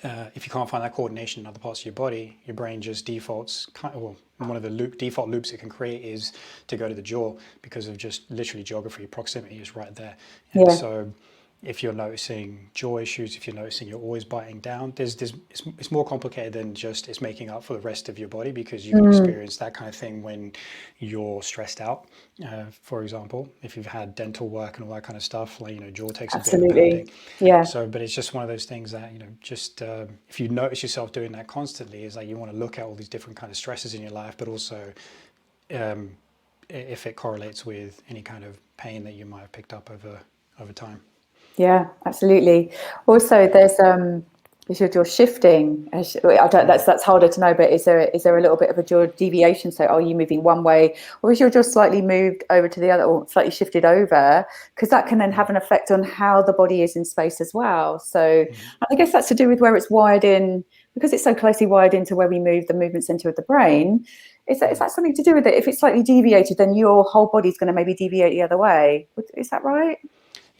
Speaker 1: if you can't find that coordination in other parts of your body, your brain just defaults. Well, one of the default loops it can create is to go to the jaw because of just literally geography. Proximity is right there, and
Speaker 2: Yeah.
Speaker 1: so if you're noticing jaw issues, if you're noticing you're always biting down, it's more complicated than just it's making up for the rest of your body, because you can experience that kind of thing when you're stressed out. For example, if you've had dental work and all that kind of stuff, like, you know, jaw takes a bit of
Speaker 2: Absolutely.
Speaker 1: pounding.
Speaker 2: Yeah.
Speaker 1: So, but it's just one of those things that, you know, just if you notice yourself doing that constantly, is like you want to look at all these different kind of stresses in your life, but also if it correlates with any kind of pain that you might have picked up over time.
Speaker 2: Yeah, absolutely. Also, is your jaw shifting? I don't. That's harder to know. But is there a little bit of a jaw deviation? So, are you moving one way, or is your jaw slightly moved over to the other, or slightly shifted over? Because that can then have an effect on how the body is in space as well. So, I guess that's to do with where it's wired in, because it's so closely wired into where we move the movement center of the brain. Is that something to do with it? If it's slightly deviated, then your whole body's going to maybe deviate the other way. Is that right?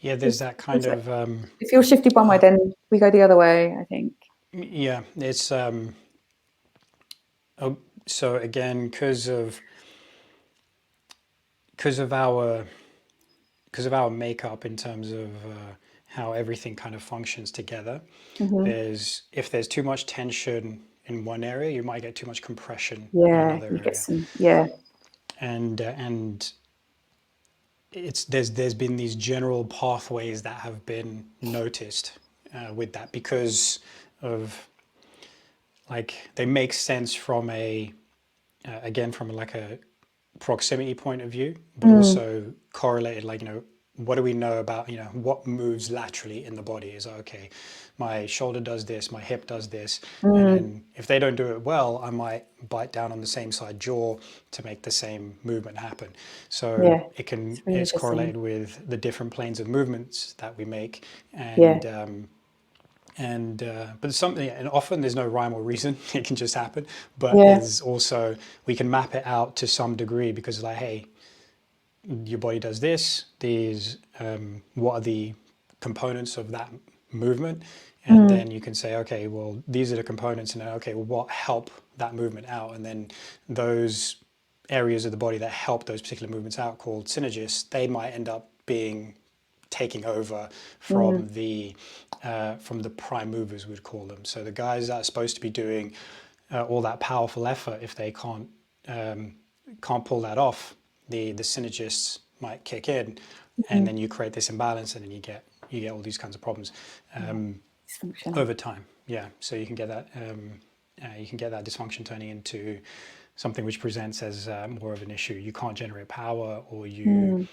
Speaker 1: Yeah, there's that kind of
Speaker 2: If you're shifted one way, then we go the other way, I think.
Speaker 1: yeah. It's so again, because of our makeup in terms of how everything kind of functions together. If there's too much tension in one area, you might get too much compression in
Speaker 2: Yeah,
Speaker 1: another
Speaker 2: you get
Speaker 1: area,
Speaker 2: some. Yeah,
Speaker 1: and there's been these general pathways that have been noticed with that, because of, like, they make sense from again from like a proximity point of view, but also correlated, like, you know, what do we know about, you know, what moves laterally in the body? Is okay, my shoulder does this, my hip does this, and then if they don't do it well, I might bite down on the same side jaw to make the same movement happen. So
Speaker 2: yeah, it's really
Speaker 1: it's
Speaker 2: interesting.
Speaker 1: correlated with the different planes of movements that we make,
Speaker 2: Yeah,
Speaker 1: but something, and often there's no rhyme or reason, it can just happen. But
Speaker 2: yeah,
Speaker 1: there's also, we can map it out to some degree, because, like, hey, your body does this, these what are the components of that movement. And then you can say, okay, well, these are the components, and then, okay, well, what help that movement out? And then those areas of the body that help those particular movements out, called synergists, they might end up being taking over from the prime movers, we'd call them. So the guys that are supposed to be doing all that powerful effort, if they can't pull that off, the synergists might kick in, and then you create this imbalance, and then you get all these kinds of problems over time. Yeah, so you can get that dysfunction turning into something which presents as more of an issue. You can't generate power, or you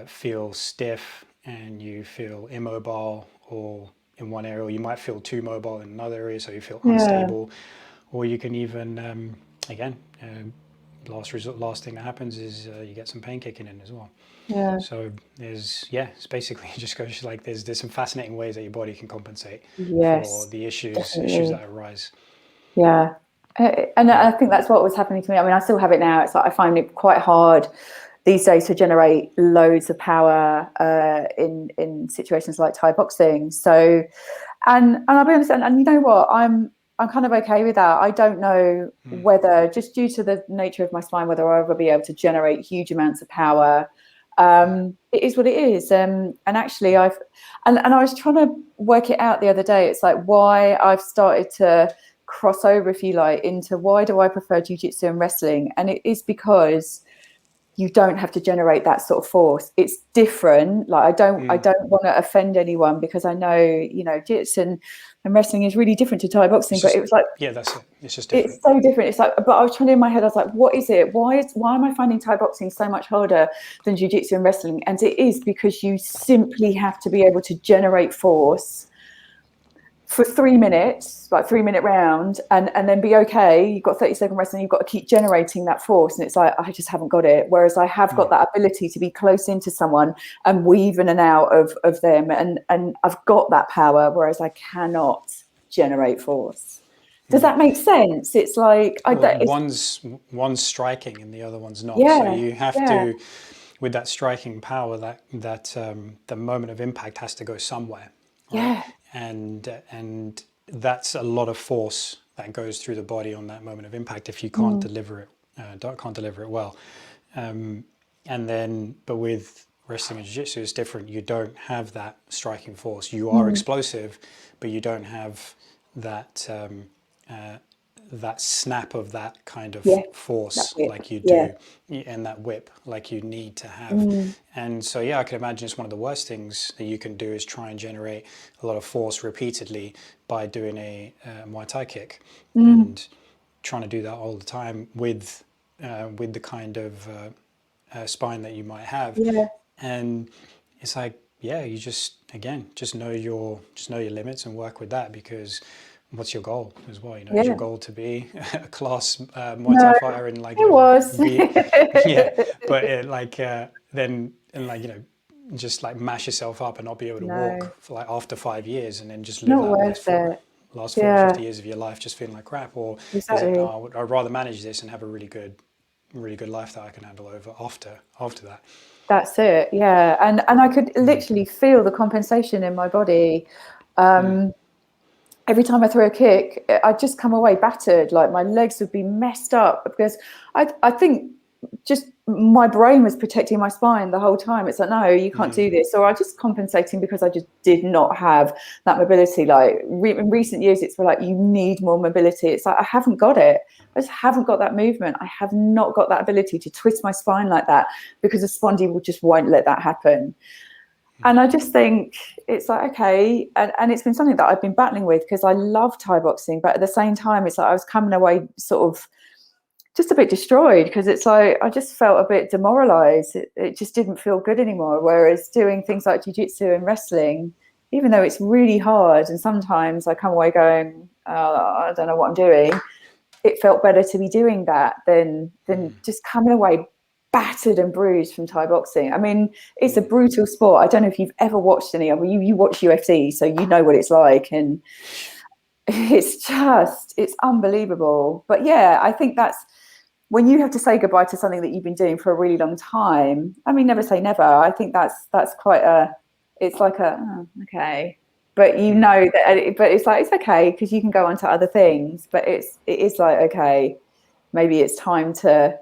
Speaker 1: feel stiff and you feel immobile, or in one area, or you might feel too mobile in another area, so you feel unstable. Or you can even, last thing that happens is you get some pain kicking in as well.
Speaker 2: Yeah.
Speaker 1: So it's basically just goes like there's some fascinating ways that your body can compensate
Speaker 2: Yes,
Speaker 1: for the issues
Speaker 2: definitely.
Speaker 1: that arise.
Speaker 2: Yeah. And I think that's what was happening to me. I mean, I still have it now. It's like I find it quite hard these days to generate loads of power in situations like Thai boxing. So, and I'll be honest, and you know what, I'm kind of okay with that. I don't know whether, just due to the nature of my spine, whether I'll ever be able to generate huge amounts of power. It is what it is. And actually and I was trying to work it out the other day. It's like why I've started to cross over, if you like, into why do I prefer jiu-jitsu and wrestling. And it is because you don't have to generate that sort of force. It's different. Like I don't want to offend anyone, because I know, you know, jiu-jitsu and wrestling is really different to Thai boxing. But it was like,
Speaker 1: yeah, that's it. It's just different.
Speaker 2: It's so different. It's like, but I was trying to, in my head, I was like, what is it? Why am I finding Thai boxing so much harder than jiu-jitsu and wrestling? And it is because you simply have to be able to generate force for 3 minutes, like 3-minute round, and then be okay. You've got 30-second rest, and you've got to keep generating that force. And it's like, I just haven't got it. Whereas I have got that ability to be close into someone and weave in and out of them. And I've got that power, whereas I cannot generate force. Does that make sense? It's like,
Speaker 1: one's striking and the other one's not.
Speaker 2: Yeah,
Speaker 1: so you have to, with that striking power, that the moment of impact has to go somewhere. Right?
Speaker 2: Yeah.
Speaker 1: And that's a lot of force that goes through the body on that moment of impact if you can't deliver it well. And then, but with wrestling and jiu-jitsu, it's different. You don't have that striking force. You are explosive, but you don't have that that snap of that kind of force like you do, and that whip like you need to have. And so, I can imagine it's one of the worst things that you can do is try and generate a lot of force repeatedly by doing a Muay Thai kick, and trying to do that all the time with the kind of spine that you might have. And it's like, you just know your limits and work with that, because what's your goal as well? Is your goal to be a class Muay Thai fighter and like but then just like mash yourself up and not be able to walk for like after 5 years, and then just live that last 40, 50 years of your life just feeling like crap? Or is it, no, I'd rather manage this and have a really good life that I can handle after that?
Speaker 2: That's it. Yeah. And I could literally feel the compensation in my body. Every time I threw a kick, I'd just come away battered. Like my legs would be messed up, because I think just my brain was protecting my spine the whole time. It's like, no, you can't do this. Or I just compensating because I just did not have that mobility. Like in recent years, it's like, you need more mobility. It's like, I haven't got it. I just haven't got that movement. I have not got that ability to twist my spine like that, because the spondy just won't let that happen. And I just think it's like, okay, and it's been something that I've been battling with, because I love Thai boxing, but at the same time, it's like I was coming away sort of just a bit destroyed, because it's like I just felt a bit demoralized. It just didn't feel good anymore. Whereas doing things like jiu-jitsu and wrestling, even though it's really hard, and sometimes I come away going, I don't know what I'm doing, it felt better to be doing that than just coming away battered and bruised from Thai boxing. I mean, it's a brutal sport. I don't know if you've ever watched any of it. You watch UFC, so you know what it's like, and it's unbelievable. But I think that's when you have to say goodbye to something that you've been doing for a really long time. I mean, never say never. I think that's quite it's like okay. but you know that, but it's like, it's okay, because you can go on to other things, but it is like, okay, maybe it's time to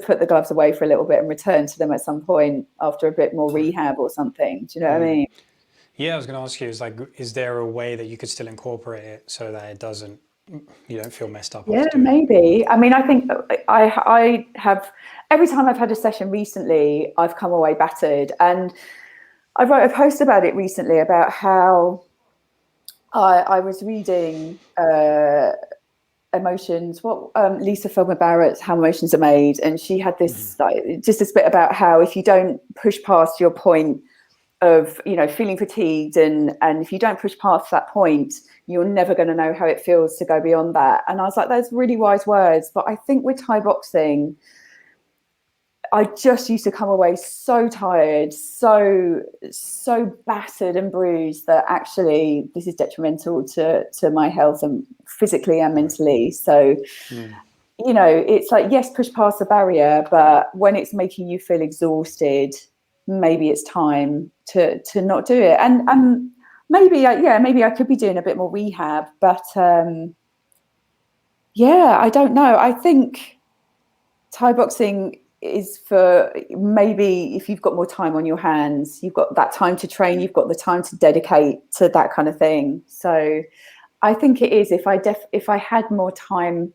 Speaker 2: put the gloves away for a little bit and return to them at some point after a bit more rehab or something. Do you know what I mean?
Speaker 1: Yeah, I was going to ask you, is there a way that you could still incorporate it so that you don't feel messed up
Speaker 2: Yeah,
Speaker 1: after doing it?
Speaker 2: maybe. I mean, I think I have, every time I've had a session recently, I've come away battered. And I wrote a post about it recently about how I was reading emotions, what Lisa Feldman Barrett's How Emotions Are Made, and she had this like just this bit about how if you don't push past your point of, you know, feeling fatigued, and if you don't push past that point, you're never going to know how it feels to go beyond that. And I was like, those really wise words. But I think with Thai boxing, I just used to come away so tired, so battered and bruised, that actually this is detrimental to my health, and physically and
Speaker 1: Right.
Speaker 2: mentally. So, you know, it's like, yes, push past the barrier, but when it's making you feel exhausted, maybe it's time to not do it. And maybe maybe I could be doing a bit more rehab, but yeah, I don't know. I think Thai boxing is for, maybe if you've got more time on your hands, you've got that time to train, you've got the time to dedicate to that kind of thing. So I think it is, if I had more time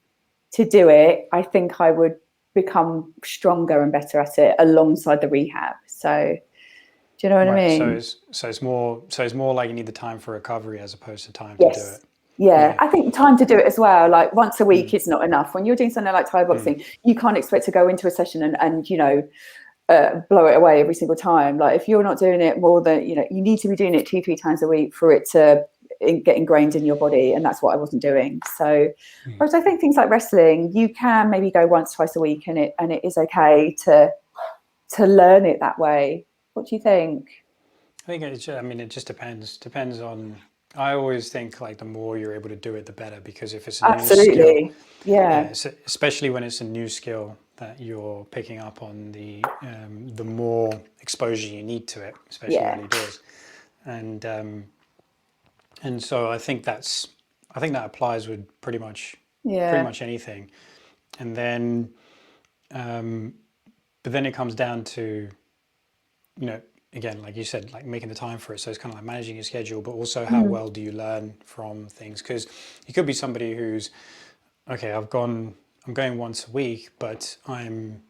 Speaker 2: to do it, I think I would become stronger and better at it alongside the rehab. So do you know what I
Speaker 1: Right.
Speaker 2: mean?
Speaker 1: It's more like you need the time for recovery as opposed to time to do
Speaker 2: Yes.
Speaker 1: it.
Speaker 2: Yeah,
Speaker 1: Yeah.
Speaker 2: I think time to do it as well. Like once a week is not enough. When you're doing something like Thai boxing, you can't expect to go into a session and you know, blow it away every single time. Like if you're not doing it more than, you know, you need to be doing it 2-3 times a week for it to get ingrained in your body. And that's what I wasn't doing. So, whereas I think things like wrestling, you can maybe go once, twice a week, and it is okay to learn it that way. What do you think?
Speaker 1: I think it just depends on. I always think like the more you're able to do it, the better, because if it's a new skill,
Speaker 2: Absolutely. Yeah.
Speaker 1: especially when it's a new skill that you're picking up on, the more exposure you need to it, especially
Speaker 2: Yeah.
Speaker 1: early doors, and so I think that applies with pretty
Speaker 2: Yeah.
Speaker 1: much anything, and then but then it comes down to, you know, again, like you said, like making the time for it. So it's kind of like managing your schedule, but also how well do you learn from things? Because you could be somebody who's, okay, I'm going once a week, but I'm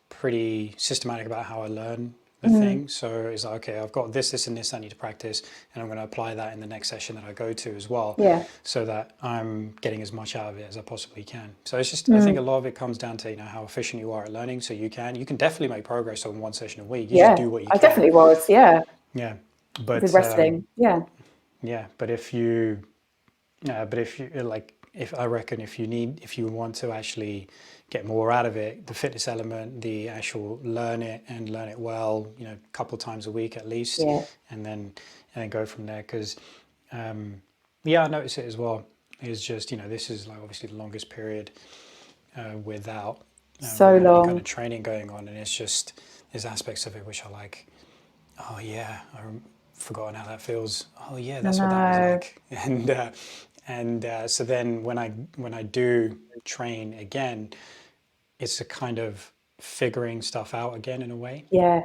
Speaker 1: pretty systematic about how I learn the thing. So it's like, okay, I've got this, and this I need to practice, and I'm going to apply that in the next session that I go to as well,
Speaker 2: Yeah.
Speaker 1: so that I'm getting as much out of it as I possibly can. So it's just, I think a lot of it comes down to, you know, how efficient you are at learning. So you can definitely make progress on one session a week. You just
Speaker 2: Yeah.
Speaker 1: do what you
Speaker 2: I
Speaker 1: can.
Speaker 2: definitely was. Yeah.
Speaker 1: Yeah,
Speaker 2: With
Speaker 1: but
Speaker 2: wrestling. Yeah.
Speaker 1: yeah, but if you like, if I reckon if you want to actually get more out of it, the fitness element, the actual learn it well, you know, a couple of times a week at least,
Speaker 2: Yeah.
Speaker 1: and then go from there. Because yeah, I notice it as well. It's just, you know, this is like obviously the longest period
Speaker 2: So
Speaker 1: without any kind of
Speaker 2: long.
Speaker 1: training going on, and it's just there's aspects of it which are like, oh yeah, I've forgotten how that feels. Oh yeah,
Speaker 2: I
Speaker 1: that's what that was
Speaker 2: know.
Speaker 1: like. And so then when I do train again, it's a kind of figuring stuff out again in a way.
Speaker 2: Yeah.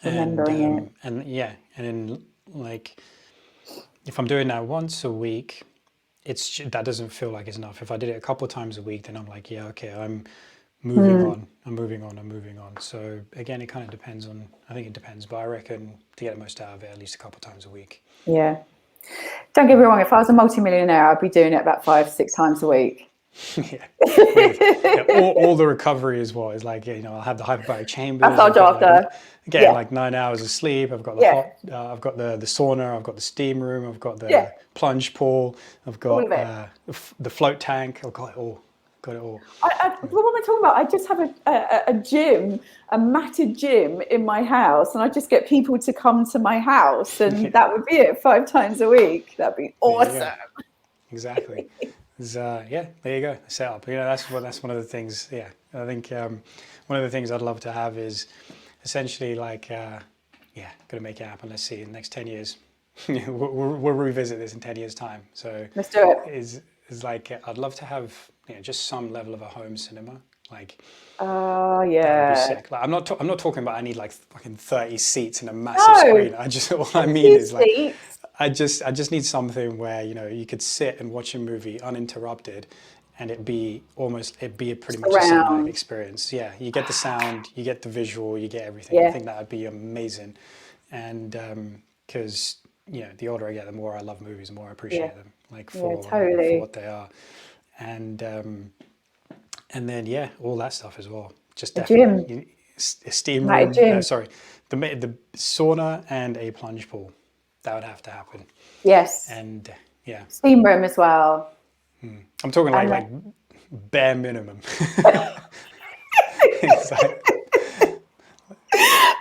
Speaker 2: Remembering it.
Speaker 1: And yeah, and then like if I'm doing that once a week, that doesn't feel like it's enough. If I did it a couple of times a week, then I'm like, yeah, okay, I'm moving on, I'm moving on, I'm moving on. So again, it kind of depends on, I think it depends, but I reckon to get the most out of it, at least a couple of times a week.
Speaker 2: Yeah. Don't get me wrong, if I was a multimillionaire, I'd be doing it about 5-6 times a week.
Speaker 1: Yeah, with all the recovery as well is like, you know, I'll have the hyperbaric chambers.
Speaker 2: Massage
Speaker 1: I've got like
Speaker 2: after.
Speaker 1: getting
Speaker 2: Yeah.
Speaker 1: like 9 hours of sleep. I've got the
Speaker 2: Yeah.
Speaker 1: hot. I've got the sauna. I've got the steam room. I've got
Speaker 2: Yeah.
Speaker 1: the plunge pool. I've
Speaker 2: All
Speaker 1: got
Speaker 2: of it.
Speaker 1: the float tank. I've got it all. Got it all.
Speaker 2: What am I talking about? I just have a gym, a matted gym in my house, and I just get people to come to my house, and
Speaker 1: Yeah,
Speaker 2: that would be it 5 times a week. That'd be
Speaker 1: there you
Speaker 2: awesome.
Speaker 1: go. Exactly. Yeah, there you go. Set up. You know, that's one of the things. Yeah, I think one of the things I'd love to have is essentially like, yeah, gonna make it happen. Let's see in the next 10 years. we'll revisit this in 10 years time. So
Speaker 2: Let's do it.
Speaker 1: is like I'd love to have, just some level of a home cinema. Like
Speaker 2: Oh
Speaker 1: that would be
Speaker 2: yeah.
Speaker 1: sick. Like I'm not talking about I need like fucking 30 seats and a massive
Speaker 2: No,
Speaker 1: screen. I just all I
Speaker 2: a
Speaker 1: mean
Speaker 2: few
Speaker 1: is like
Speaker 2: seats.
Speaker 1: I just need something where you could sit and watch a movie uninterrupted, and it'd be pretty much a cinematic
Speaker 2: Surround.
Speaker 1: experience. Yeah, you get the sound, you get the visual, you get everything. I
Speaker 2: Yeah,
Speaker 1: think that would be amazing, and because the older I get, the more I love movies, the more I
Speaker 2: yeah,
Speaker 1: appreciate them, like
Speaker 2: yeah,
Speaker 1: for
Speaker 2: totally.
Speaker 1: what they are, and and then yeah, all that stuff as well. Just
Speaker 2: A
Speaker 1: definitely
Speaker 2: gym,
Speaker 1: a steam
Speaker 2: like a
Speaker 1: room.
Speaker 2: gym.
Speaker 1: Sorry, the sauna and a plunge pool. That would have to happen.
Speaker 2: Yes,
Speaker 1: And yeah,
Speaker 2: steam room as well.
Speaker 1: I'm talking
Speaker 2: And
Speaker 1: like bare minimum. It's like,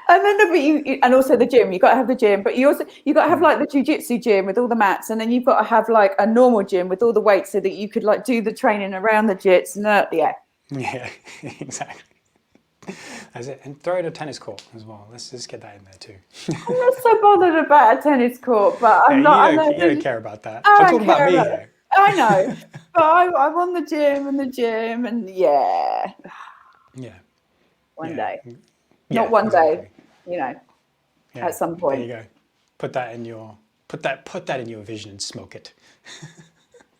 Speaker 2: and then but and also the gym. You got to have the gym, but you got to have like the jujitsu gym with all the mats, and then you've got to have like a normal gym with all the weights, so that you could like do the training around the jits. And yeah,
Speaker 1: yeah, exactly. That's it. And throw in a tennis court as well. Let's just get that in there too.
Speaker 2: I'm not so bothered about a tennis court, but
Speaker 1: Yeah,
Speaker 2: I'm not.
Speaker 1: you don't care about that.
Speaker 2: I
Speaker 1: I'm
Speaker 2: don't
Speaker 1: talking about
Speaker 2: care
Speaker 1: me
Speaker 2: about it.
Speaker 1: here.
Speaker 2: I know, but I want the gym, and yeah,
Speaker 1: Yeah,
Speaker 2: one
Speaker 1: yeah,
Speaker 2: day, not
Speaker 1: yeah,
Speaker 2: one day,
Speaker 1: exactly.
Speaker 2: at
Speaker 1: Yeah,
Speaker 2: some
Speaker 1: there
Speaker 2: point.
Speaker 1: you go. Put that in your vision and smoke it.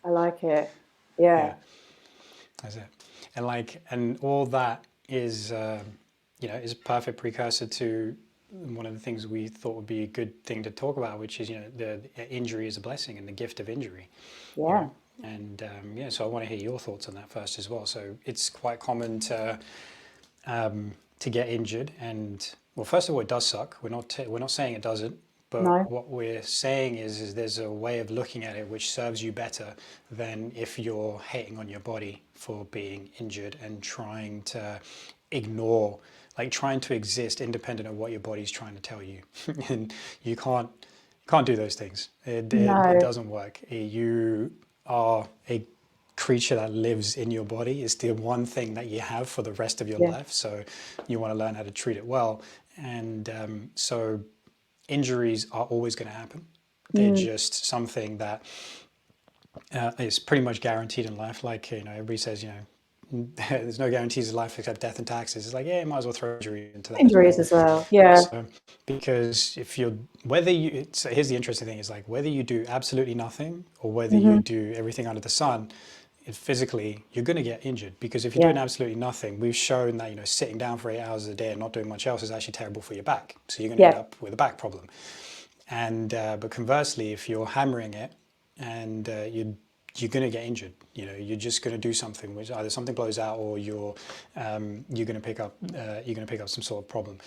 Speaker 2: I like it.
Speaker 1: Yeah,
Speaker 2: Yeah.
Speaker 1: that's it. And all that is is a perfect precursor to one of the things we thought would be a good thing to talk about, which is the injury is a blessing and the gift of injury. You
Speaker 2: Yeah.
Speaker 1: know, and so I want to hear your thoughts on that first as well. So it's quite common to get injured, and well, first of all, it does suck. We're not saying it doesn't, but
Speaker 2: No.
Speaker 1: what we're saying is there's a way of looking at it which serves you better than if you're hating on your body for being injured and trying to ignore, like trying to exist independent of what your body's trying to tell you, and you can't do those things. It
Speaker 2: No.
Speaker 1: doesn't work. You are a creature that lives in your body. Is the one thing that you have for the rest of your
Speaker 2: Yeah.
Speaker 1: life. So you want to learn how to treat it well. And so injuries are always going to happen. They're
Speaker 2: Mm.
Speaker 1: just something that is pretty much guaranteed in life. Like, everybody says, there's no guarantees in life except death and taxes. It's like, yeah, you might as well throw injury into that as
Speaker 2: Injuries
Speaker 1: well.
Speaker 2: as well. Yeah.
Speaker 1: So, because so here's the interesting thing is like whether you do absolutely nothing or whether you
Speaker 2: Hmm.
Speaker 1: do everything under the sun, physically you're going to get injured, because if you're
Speaker 2: Yeah.
Speaker 1: doing absolutely nothing, we've shown that sitting down for 8 hours a day and not doing much else is actually terrible for your back. So you're going to end
Speaker 2: Yeah.
Speaker 1: up with a back problem. And but conversely, if you're hammering it and you're going to get injured. You're just going to do something which either something blows out or you're going to pick up some sort of problem.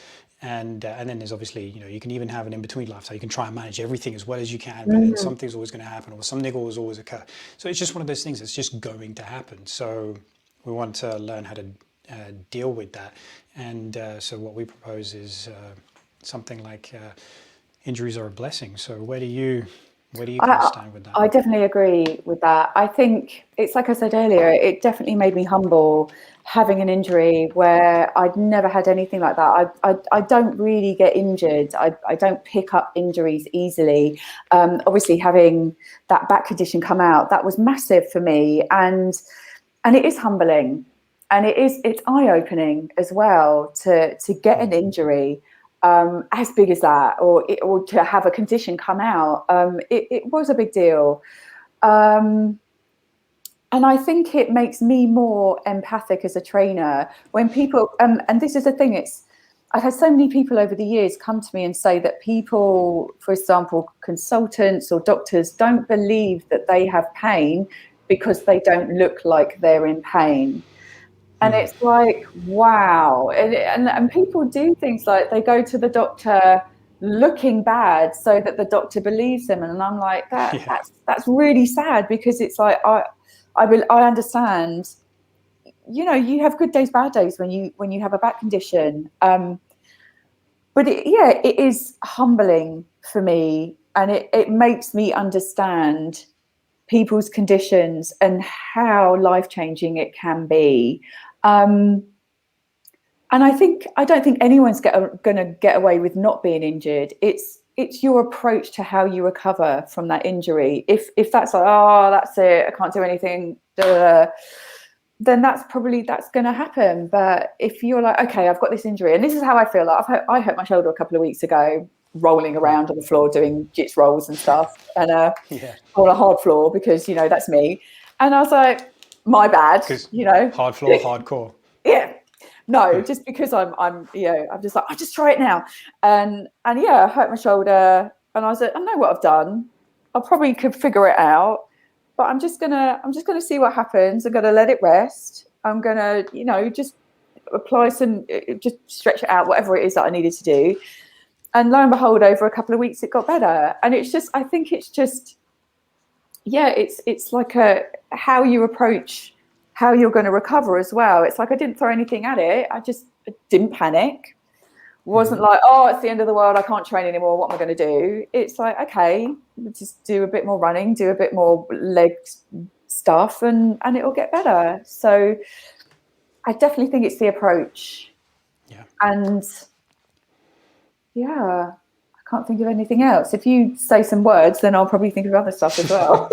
Speaker 1: And then there's obviously you can even have an in between lifestyle. You can try and manage everything as well as you can, but then
Speaker 2: Hmm.
Speaker 1: something's always going to happen, or some niggle will always occur. So it's just one of those things that's just going to happen. So we want to learn how to deal with that. And so what we propose is something like injuries are a blessing. So where do you kind of
Speaker 2: I,
Speaker 1: stand with that?
Speaker 2: I definitely agree with that. I think it's like I said earlier, it definitely made me humble having an injury where I'd never had anything like that. I don't really get injured. I don't pick up injuries easily. Obviously, having that back condition come out, that was massive for me. And it is humbling. And it's eye-opening as well to get an injury as big as that, or to have a condition come out. It was a big deal. And I think it makes me more empathic as a trainer when people, and this is the thing, I've had so many people over the years come to me and say that people, for example, consultants or doctors, don't believe that they have pain because they don't look like they're in pain. And it's like, wow. And people do things like they go to the doctor looking bad so that the doctor believes them. And I'm like,
Speaker 1: Yeah.
Speaker 2: that's really sad, because it's like, I understand, you have good days, bad days when you have a back condition. But it is humbling for me, and it makes me understand people's conditions and how life-changing it can be. And I don't think anyone's going to get away with not being injured. It's it's your approach to how you recover from that injury. If that's like, oh, that's it, I can't do anything, then that's going to happen. But if you're like, okay, I've got this injury, and this is how I feel. Like I hurt my shoulder a couple of weeks ago, rolling around on the floor doing jits rolls and stuff, and on a hard floor, because that's me. And I was like, my bad,
Speaker 1: hard floor, hardcore.
Speaker 2: Yeah. No, just because I'm just like, I'll just try it now. And I hurt my shoulder, and I was like, I know what I've done. I probably could figure it out, but I'm just gonna see what happens. I'm gonna let it rest. I'm gonna, just apply just stretch it out, whatever it is that I needed to do. And lo and behold, over a couple of weeks, it got better. And I think it's just, it's like how you approach how you're going to recover as well. It's like, I didn't throw anything at it. I just didn't panic. Wasn't like, oh, it's the end of the world, I can't train anymore, what am I going to do? It's like, okay, just do a bit more running, do a bit more leg stuff, and it'll get better. So I definitely think it's the approach.
Speaker 1: Yeah.
Speaker 2: And I can't think of anything else. If you say some words, then I'll probably think of other stuff as well.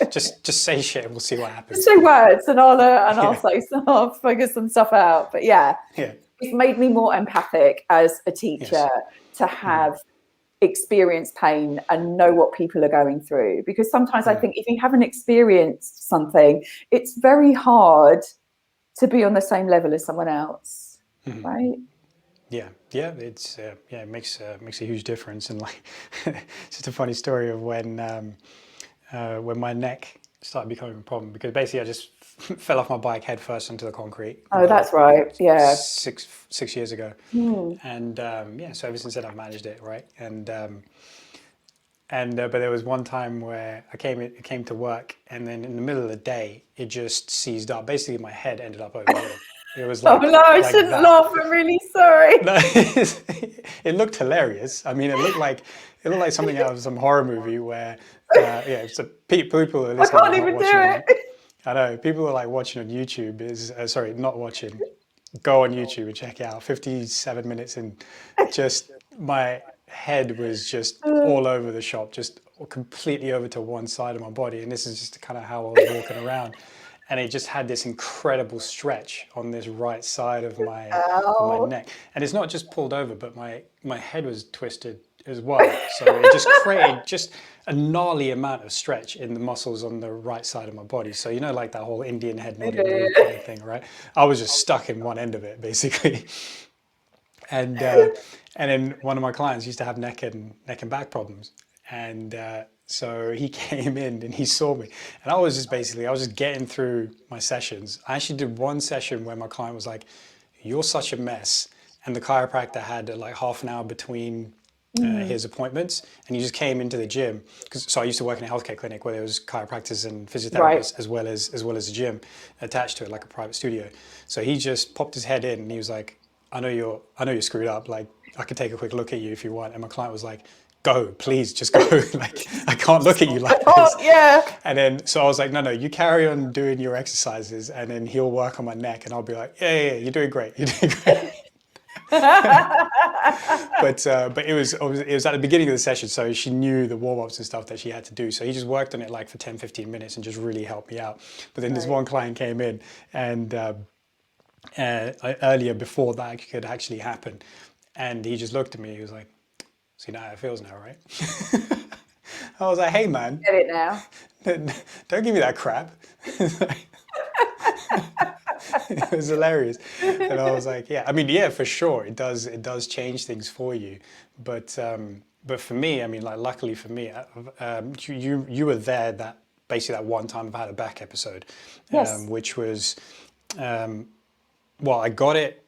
Speaker 1: just say shit and we'll see what happens.
Speaker 2: Just say words, and I'll figure some stuff out. But it's made me more empathic as a teacher to have experienced pain and know what people are going through. Because sometimes I think if you haven't experienced something, it's very hard to be on the same level as someone else, right?
Speaker 1: Yeah, it's it makes a huge difference. And like, it's just a funny story of when my neck started becoming a problem, because basically I just fell off my bike head first onto the concrete.
Speaker 2: Oh, that's right. Yeah.
Speaker 1: 6 years ago. And so ever since then I've managed it, right? And but there was one time where I came to work, and then in the middle of the day it just seized up. Basically my head ended up over here. It was like,
Speaker 2: oh no, I shouldn't laugh. I'm really sorry.
Speaker 1: No, it looked hilarious. I mean, it looked like something out of some horror movie where, so people are listening.
Speaker 2: I can't even do it.
Speaker 1: I know, people are like watching on YouTube. Not watching. Go on YouTube and check it out. 57 minutes, and just my head was just all over the shop, just completely over to one side of my body. And this is just kind of how I was walking around. And it just had this incredible stretch on this right side of my neck. And it's not just pulled over, but my head was twisted as well. So it just created just a gnarly amount of stretch in the muscles on the right side of my body. So, like that whole Indian head nodding kind of thing, right? I was just stuck in one end of it, basically. And then one of my clients used to have neck and back problems. And so he came in and he saw me, and I was just getting through my sessions. I actually did one session where my client was like, "You're such a mess," and the chiropractor had like half an hour between his appointments, and he just came into the gym. So I used to work in a healthcare clinic where there was chiropractors and physiotherapists as well as a gym attached to it, like a private studio. So he just popped his head in and he was like, I know you're screwed up. Like, I could take a quick look at you if you want. And my client was like, go, please, just go. Like, I can't look at you like this.
Speaker 2: Yeah.
Speaker 1: And then, so I was like, no, you carry on doing your exercises, and then he'll work on my neck, and I'll be like, yeah, you're doing great. You're doing great. But it was at the beginning of the session, so she knew the warm-ups and stuff that she had to do. So he just worked on it like for 10-15 minutes and just really helped me out. But then this one client came in, and earlier, before that could actually happen, and he just looked at me. He was like, "So you know how it feels now, right?" I was like, "Hey, man,
Speaker 2: get it now.
Speaker 1: Don't give me that crap." It was hilarious, and I was like, "Yeah, I mean, yeah, for sure, it does change things for you, but for me, I mean, like, luckily for me, you were there that one time I've had a back episode, which was, I got it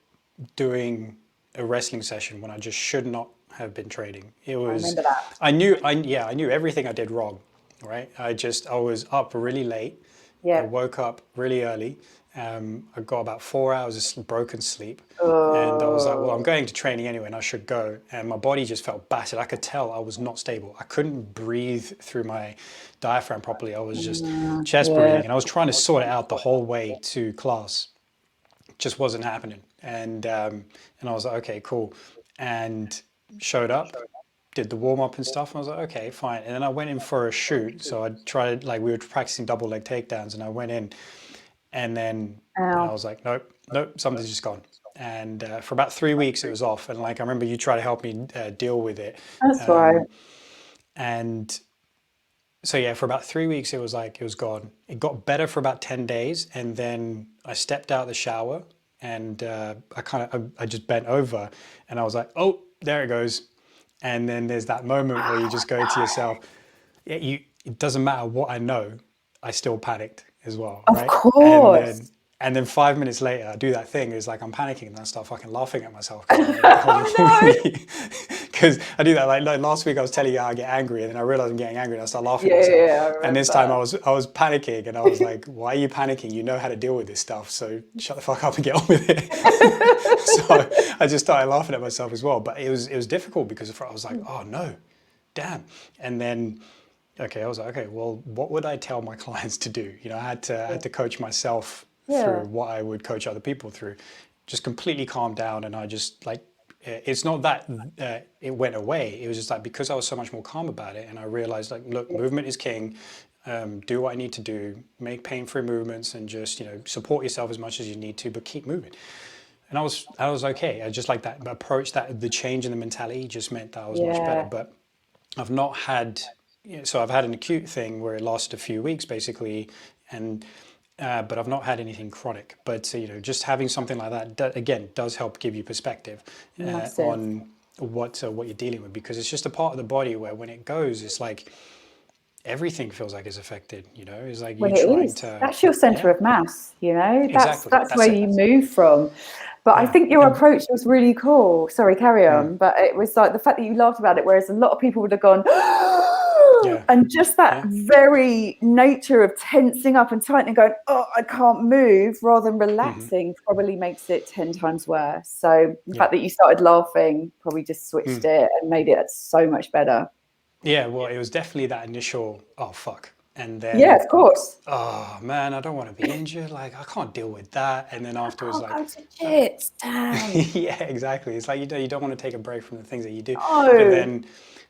Speaker 1: doing a wrestling session when I just should not have been training. It was,
Speaker 2: I remember that.
Speaker 1: I knew everything I did wrong, right? I was up really late. I woke up really early. I got about 4 hours of broken sleep, and I was like, well, I'm going to training anyway, and I should go. And my body just felt battered. I could tell I was not stable. I couldn't breathe through my diaphragm properly. I was just chest breathing, and I was trying to sort it out the whole way to class. Just wasn't happening. And I was like, okay, cool. And showed up, did the warm up and stuff. And I was like, okay, fine. And then I went in for a shoot. So I tried, like, we were practicing double leg takedowns, and I went in, and then I
Speaker 2: Ow.
Speaker 1: was like, nope, nope, something's just gone. And for about 3 weeks, it was off. And like, I remember you tried to help me deal with it.
Speaker 2: That's right.
Speaker 1: And so yeah, for about 3 weeks, it was like, it was gone. It got better for about 10 days. And then I stepped out of the shower, and I just bent over, and I was like, oh, there it goes. And then there's that moment where you just go to yourself, yeah, it doesn't matter what I know, I still panicked as well,
Speaker 2: Of
Speaker 1: right? And then
Speaker 2: course.
Speaker 1: and then 5 minutes later, I do that thing. It's like I'm panicking, and I start fucking laughing at myself because I'm like, what the hell's wrong
Speaker 2: Oh
Speaker 1: with me? Because I do that. Like last week, I was telling you how I get angry, and then I realize I'm getting angry, and I start
Speaker 2: no.
Speaker 1: laughing at
Speaker 2: Yeah,
Speaker 1: myself.
Speaker 2: yeah, I
Speaker 1: And this time,
Speaker 2: remember.
Speaker 1: I was panicking, and I was like, why are you panicking? You know how to deal with this stuff, so shut the fuck up and get on with it. So I just started laughing at myself as well. But it was difficult because I was like, oh no, damn. And then, okay, I was like, okay, well, what would I tell my clients to do? You know, I had to coach myself
Speaker 2: Yeah.
Speaker 1: through what I would coach other people through. Just completely calm down, and I just like, it's not that it went away. It was just like, because I was so much more calm about it, and I realized, like, look, movement is king. Do what I need to do, make pain-free movements, and just, support yourself as much as you need to, but keep moving. And I was okay. I just like that approach, that the change in the mentality just meant that I was much better.
Speaker 2: Yeah.
Speaker 1: But I've not had, so I've had an acute thing where it lasted a few weeks basically, and but I've not had anything chronic. But just having something like that, again, does help give you perspective
Speaker 2: Massive.
Speaker 1: on what you're dealing with, because it's just a part of the body where when it goes, it's like everything feels like it's affected. It's like you
Speaker 2: Well, it
Speaker 1: trying
Speaker 2: is.
Speaker 1: to,
Speaker 2: That's your center
Speaker 1: yeah,
Speaker 2: of mass, you know? That's
Speaker 1: exactly,
Speaker 2: that's where
Speaker 1: that's it,
Speaker 2: you move from. But I
Speaker 1: yeah,
Speaker 2: think your
Speaker 1: and
Speaker 2: approach was really cool. Sorry, carry
Speaker 1: mm,
Speaker 2: on. But it was like the fact that you laughed about it, whereas a lot of people would have gone,
Speaker 1: yeah,
Speaker 2: and just that
Speaker 1: yeah,
Speaker 2: very nature of tensing up and tightening, going, oh, I can't move, rather than
Speaker 1: hmm,
Speaker 2: relaxing, probably makes it 10 times worse. So the
Speaker 1: yeah.
Speaker 2: fact that you started laughing probably just switched
Speaker 1: Mm.
Speaker 2: it and made it so much better.
Speaker 1: Yeah, well, it was definitely that initial, oh fuck. And
Speaker 2: Yeah,
Speaker 1: then,
Speaker 2: of course.
Speaker 1: oh man, I don't want to be injured. Like, I can't deal with that. And then
Speaker 2: I
Speaker 1: afterwards,
Speaker 2: can't
Speaker 1: like,
Speaker 2: go to jits. Damn.
Speaker 1: yeah, exactly. It's like you don't want to take a break from the things that you do. But
Speaker 2: Oh,
Speaker 1: then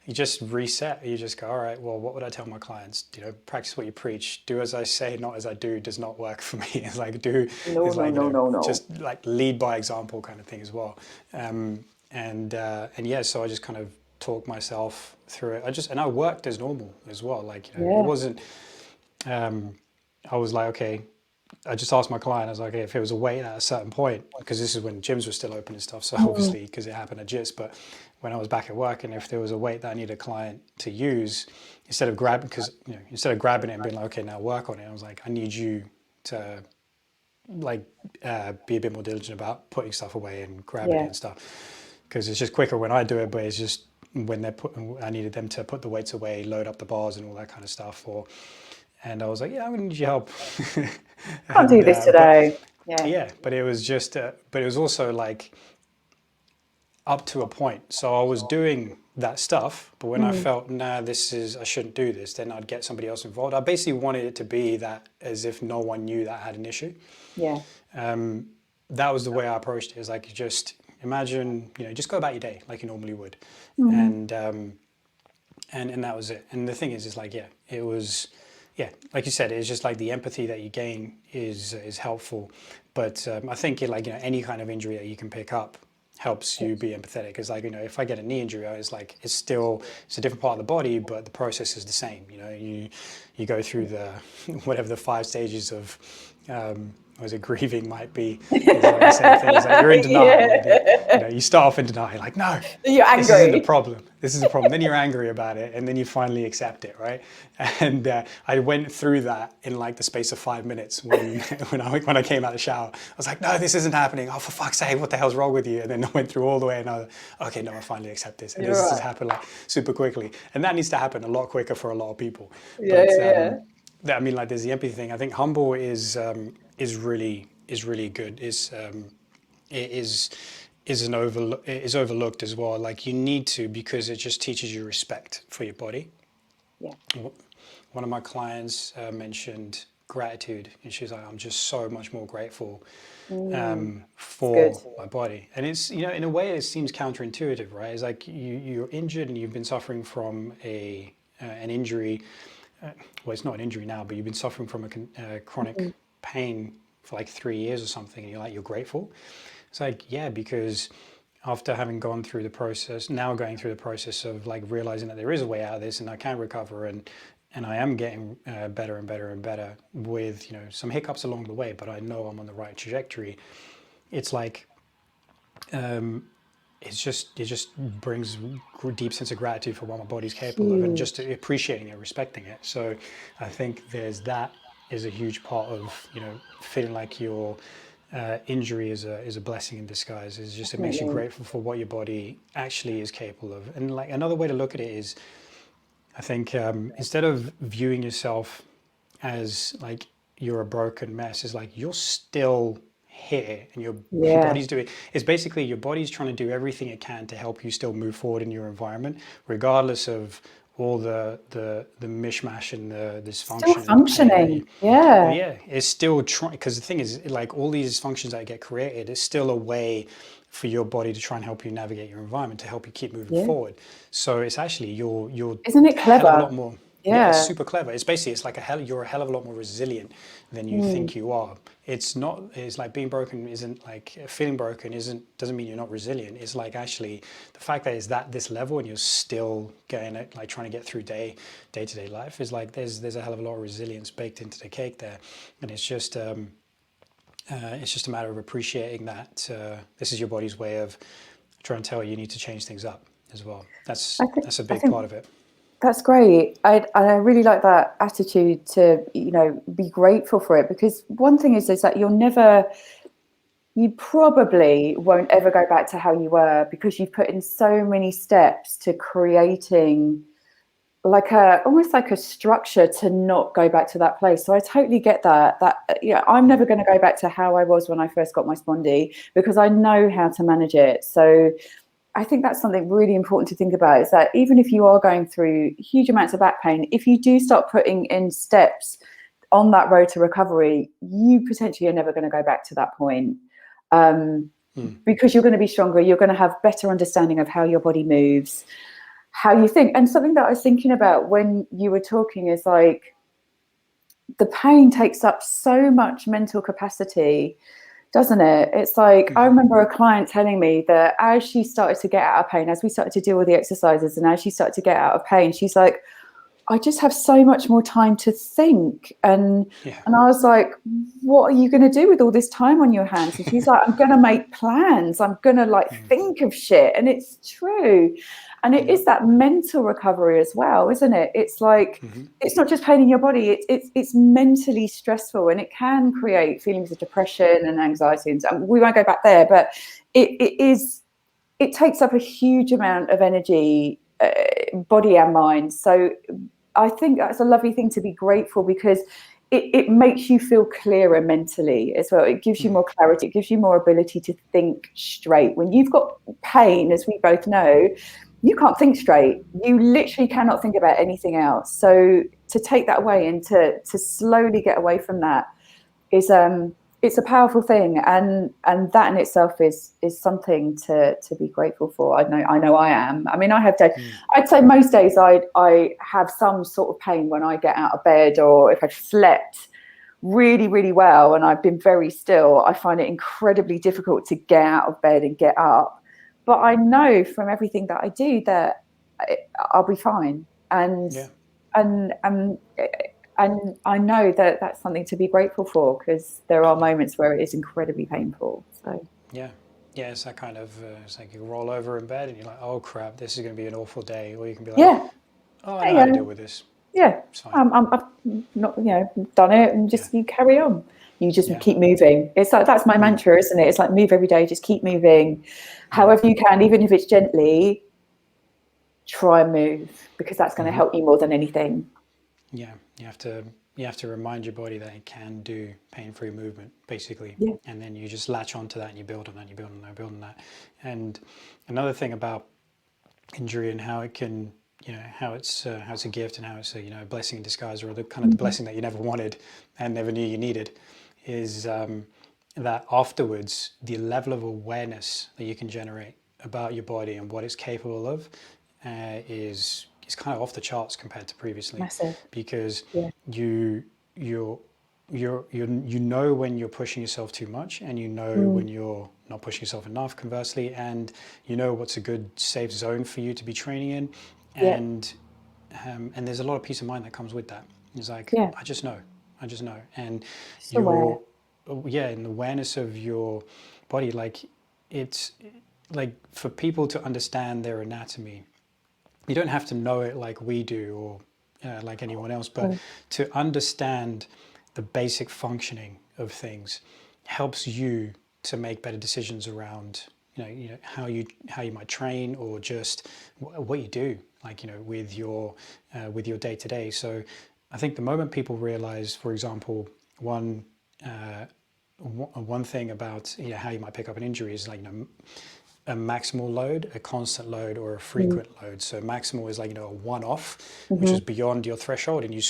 Speaker 1: you just reset. You just go, all right, well, what would I tell my clients? Practice what you preach. Do as I say, not as I do, does not work for me. It's like,
Speaker 2: no,
Speaker 1: it's
Speaker 2: no,
Speaker 1: like,
Speaker 2: no, no, no.
Speaker 1: just like lead by example kind of thing as well. And yeah, so I just kind of talked myself through it. And I worked as normal as well. Like, it
Speaker 2: Yeah.
Speaker 1: wasn't, um, I was like, okay, I just asked my client, I was like, okay, if it was a weight at a certain point, because this is when gyms were still open and stuff, so
Speaker 2: Mm,
Speaker 1: obviously, because it happened at GIS, but when I was back at work, and if there was a weight that I needed a client to use, instead of grabbing it and being like, okay, now work on it, I was like, I need you to like be a bit more diligent about putting stuff away and grabbing it
Speaker 2: yeah.
Speaker 1: and stuff, because it's just quicker when I do it, but it's just when I needed them to put the weights away, load up the bars and all that kind of stuff, and I was like, yeah, I'm gonna need your help.
Speaker 2: Can't do
Speaker 1: and
Speaker 2: this
Speaker 1: but
Speaker 2: today. Yeah.
Speaker 1: yeah, but it was just, but it was also like up to a point. So I was doing that stuff, but when I
Speaker 2: Mm,
Speaker 1: felt, nah, I shouldn't do this, then I'd get somebody else involved. I basically wanted it to be that as if no one knew that I had an issue.
Speaker 2: yeah.
Speaker 1: That was the way I approached it. Is like, just imagine, just go about your day like you normally would,
Speaker 2: Mm,
Speaker 1: and and that was it. And the thing is like, yeah, it was, yeah, like you said, it's just like the empathy that you gain is helpful. But I think like any kind of injury that you can pick up helps you be empathetic. Because like if I get a knee injury, it's like it's a different part of the body, but the process is the same. You go through the whatever the 5 stages of was it grieving might be. It's like the same thing. It's like you're in denial, and then
Speaker 2: yeah.
Speaker 1: you start off in denial, like, no,
Speaker 2: You're
Speaker 1: this isn't the
Speaker 2: angry.
Speaker 1: problem. This is the problem. Then you're angry about it, and then you finally accept it, right? And I went through that in like the space of 5 minutes when when I came out of the shower. I was like, no, this isn't happening. Oh, for fuck's sake, what the hell's wrong with you? And then I went through all the way, and I was like, okay, no, I finally accept this. And
Speaker 2: You're
Speaker 1: this has
Speaker 2: right.
Speaker 1: happened like super quickly, and that needs to happen a lot quicker for a lot of people.
Speaker 2: Yeah,
Speaker 1: But
Speaker 2: yeah,
Speaker 1: I mean, like, there's the empathy thing. I think humble is really good. It is overlooked as well. Like, you need to, because it just teaches you respect for your body.
Speaker 2: yeah.
Speaker 1: One of my clients mentioned gratitude, and she's like, I'm just so much more grateful
Speaker 2: It's good.
Speaker 1: for my body. And it's, you know, in a way it seems counterintuitive, right? It's like you're injured and you've been suffering from an injury. Well, it's not an injury now, but you've been suffering from a chronic pain for like 3 years or something, and you're like, you're grateful. It's like, yeah, because after having gone through the process, now going through the process of like realizing that there is a way out of this and I can recover, and I am getting better and better and better with, you know, some hiccups along the way, but I know I'm on the right trajectory. It's like, it just brings a deep sense of gratitude for what my body's capable of, and just
Speaker 2: Huge.
Speaker 1: appreciating it, respecting it. So I think there's that is a huge part of, you know, feeling like your injury is a blessing in disguise. Is just, it makes you
Speaker 2: Definitely.
Speaker 1: grateful for what your body actually is capable of. And like another way to look at it is, I think instead of viewing yourself as like you're a broken mess, is like you're still here, and your
Speaker 2: Yeah.
Speaker 1: body's doing, it's basically your body's trying to do everything it can to help you still move forward in your environment, regardless of all the mishmash and the
Speaker 2: Still
Speaker 1: dysfunction and the pain that you,
Speaker 2: functioning. Yeah.
Speaker 1: yeah, it's still trying, because the thing is, like all these functions that get created, it's still a way for your body to try and help you navigate your environment, to help you keep moving
Speaker 2: Yeah.
Speaker 1: forward. So it's actually you're
Speaker 2: Isn't it
Speaker 1: a hell of a
Speaker 2: clever?
Speaker 1: lot more, yeah, it's
Speaker 2: Yeah.
Speaker 1: super clever. It's basically, it's like you're a hell of a lot more resilient than you
Speaker 2: Mm.
Speaker 1: think you are. It's not, it's like being broken isn't like, feeling broken isn't, doesn't mean you're not resilient. It's like actually the fact that it's that this level and you're still getting it, like trying to get through day-to-day life, is like there's a hell of a lot of resilience baked into the cake there. And it's just a matter of appreciating that this is your body's way of trying to tell you need to change things up as well.
Speaker 2: I think
Speaker 1: That's a
Speaker 2: I
Speaker 1: big
Speaker 2: think
Speaker 1: part of it.
Speaker 2: that's great. I really like that attitude to, you know, be grateful for it, because one thing is that you probably won't ever go back to how you were, because you've put in so many steps to creating like almost like a structure to not go back to that place. So I totally get that yeah, I'm never going to go back to how I was when I first got my spondy, because I know how to manage it. So I think that's something really important to think about, is that even if you are going through huge amounts of back pain, if you do start putting in steps on that road to recovery, you potentially are never going to go back to that point, because you're going to be stronger. You're going to have better understanding of how your body moves, how you think. And something that I was thinking about when you were talking is like, the pain takes up so much mental capacity, doesn't it? It's like, I remember a client telling me that as she started to get out of pain, as we started to do all the exercises, and as she started to get out of pain, she's like, I just have so much more time to think.
Speaker 1: Yeah.
Speaker 2: And I was like, what are you going to do with all this time on your hands? And she's like, I'm going to make plans. I'm going to like think of shit. And it's true. And it
Speaker 1: Yep.
Speaker 2: is that mental recovery as well, isn't it? It's like, it's not just pain in your body. It's mentally stressful, and it can create feelings of depression and anxiety. And we won't go back there, but it takes up a huge amount of energy, body and mind. So I think that's a lovely thing to be grateful, because it makes you feel clearer mentally as well. It gives you more clarity. It gives you more ability to think straight. When you've got pain, as we both know, you can't think straight. You literally cannot think about anything else. So to take that away and to slowly get away from that is it's a powerful thing, and that in itself is something to be grateful for. I know I am. I mean, I have days, I'd say most days I have some sort of pain when I get out of bed, or if I've slept really, really well and I've been very still, I find it incredibly difficult to get out of bed and get up. But I know from everything that I do that I'll be fine. And
Speaker 1: Yeah.
Speaker 2: and and and I know that that's something to be grateful for, because there are
Speaker 1: Yeah.
Speaker 2: moments where it is incredibly painful. So
Speaker 1: Yeah. Yeah. It's that kind of, it's like you roll over in bed and you're like, oh crap, this is going to be an awful day. Or you can be like,
Speaker 2: yeah,
Speaker 1: oh, I know how
Speaker 2: yeah,
Speaker 1: to deal with this.
Speaker 2: yeah.
Speaker 1: It's fine.
Speaker 2: I've not, done it, and
Speaker 1: Yeah.
Speaker 2: just you carry on. You just
Speaker 1: Yeah.
Speaker 2: keep moving. It's like, that's my mantra, isn't it? It's like, move every day, just keep moving, however you can, even if it's gently. Try and move, because that's going to help you more than anything.
Speaker 1: Yeah. You have to remind your body that it can do pain-free movement, basically.
Speaker 2: Yeah.
Speaker 1: And then you just latch onto that and you build on that, you build on that, build on that. And another thing about injury and how it can how it's a gift and how it's a blessing in disguise, or the kind of the blessing that you never wanted and never knew you needed, is that afterwards the level of awareness that you can generate about your body and what it's capable of is kind of off the charts compared to previously.
Speaker 2: Massive.
Speaker 1: Because
Speaker 2: Yeah.
Speaker 1: you know when you're pushing yourself too much, and when you're not pushing yourself enough, conversely, and what's a good safe zone for you to be training in, and there's a lot of peace of mind that comes with that. It's like, I just know, and
Speaker 2: Just aware.
Speaker 1: and the awareness of your body, like it's like for people to understand their anatomy, you don't have to know it like we do or like anyone else, but to understand the basic functioning of things helps you to make better decisions around how you might train, or just what you do, like with your day to day. So I think the moment people realize, for example, one thing about how you might pick up an injury is like a maximal load, a constant load, or a frequent load. So maximal is like a one-off, which is beyond your threshold, and you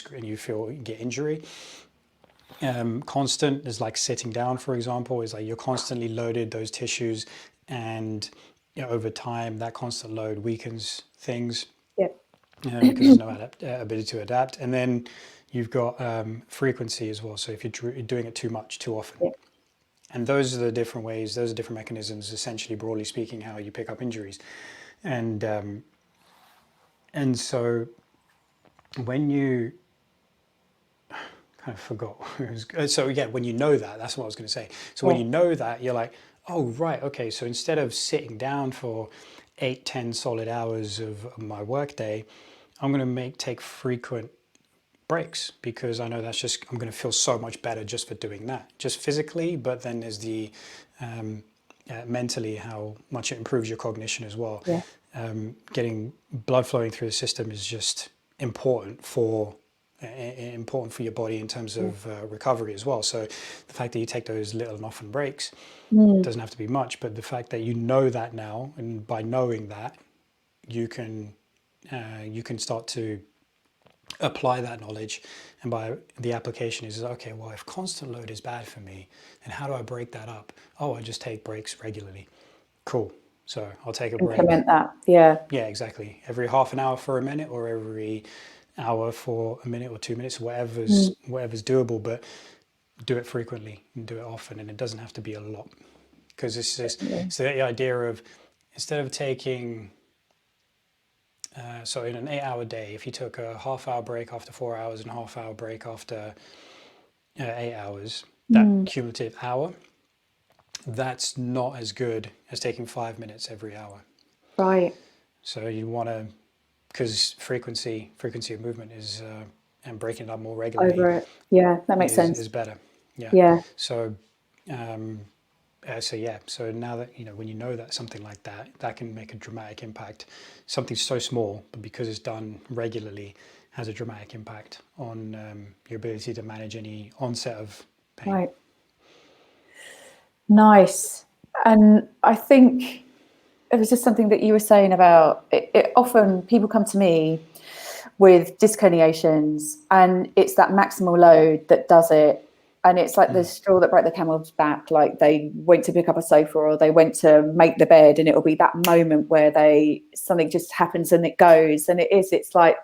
Speaker 1: get injury. Constant is like sitting down, for example, is like you're constantly loaded those tissues, and over time that constant load weakens things because there's no ability to adapt. And then you've got frequency as well. So if you're doing it too much, too often. And those are the different ways, those are different mechanisms, essentially, broadly speaking, how you pick up injuries. And so when you kind of forgot, when you know that, that's what I was going to say. So when you know that, you're like, oh, right, okay, so instead of sitting down for 8-10 solid hours of my workday, I'm going to take frequent breaks, because I know I'm going to feel so much better just for doing that, just physically, but then there's the mentally, how much it improves your cognition as well. Getting blood flowing through the system is just important for your body in terms of recovery as well. So the fact that you take those little and often breaks doesn't have to be much, but the fact that you know that now, and by knowing that, you can start to apply that knowledge. And by the application is, okay, well, if constant load is bad for me, then how do I break that up? Oh, I just take breaks regularly. Cool. So I'll take a break.
Speaker 2: Implement that. Yeah,
Speaker 1: exactly. Every half an hour for a minute, or every hour for a minute or 2 minutes, whatever's doable, but do it frequently and do it often. And it doesn't have to be a lot, because it's the idea of, instead of taking so in an 8-hour day, if you took a half-hour break after 4 hours and a half-hour break after 8 hours, that cumulative hour, that's not as good as taking 5 minutes every hour.
Speaker 2: Right.
Speaker 1: So you want to, because frequency of movement is, and breaking it up more regularly.
Speaker 2: Over it. Yeah, that makes sense.
Speaker 1: Is better.
Speaker 2: Yeah.
Speaker 1: So so now that when you know that something like that can make a dramatic impact. Something so small, but because it's done regularly, has a dramatic impact on your ability to manage any onset of pain.
Speaker 2: Right. Nice. And I think it was just something that you were saying about it. Often people come to me with disc herniations, and it's that maximal load that does it. And it's like the straw that broke the camel's back. Like they went to pick up a sofa, or they went to make the bed, and it'll be that moment where something just happens and it goes. And it's like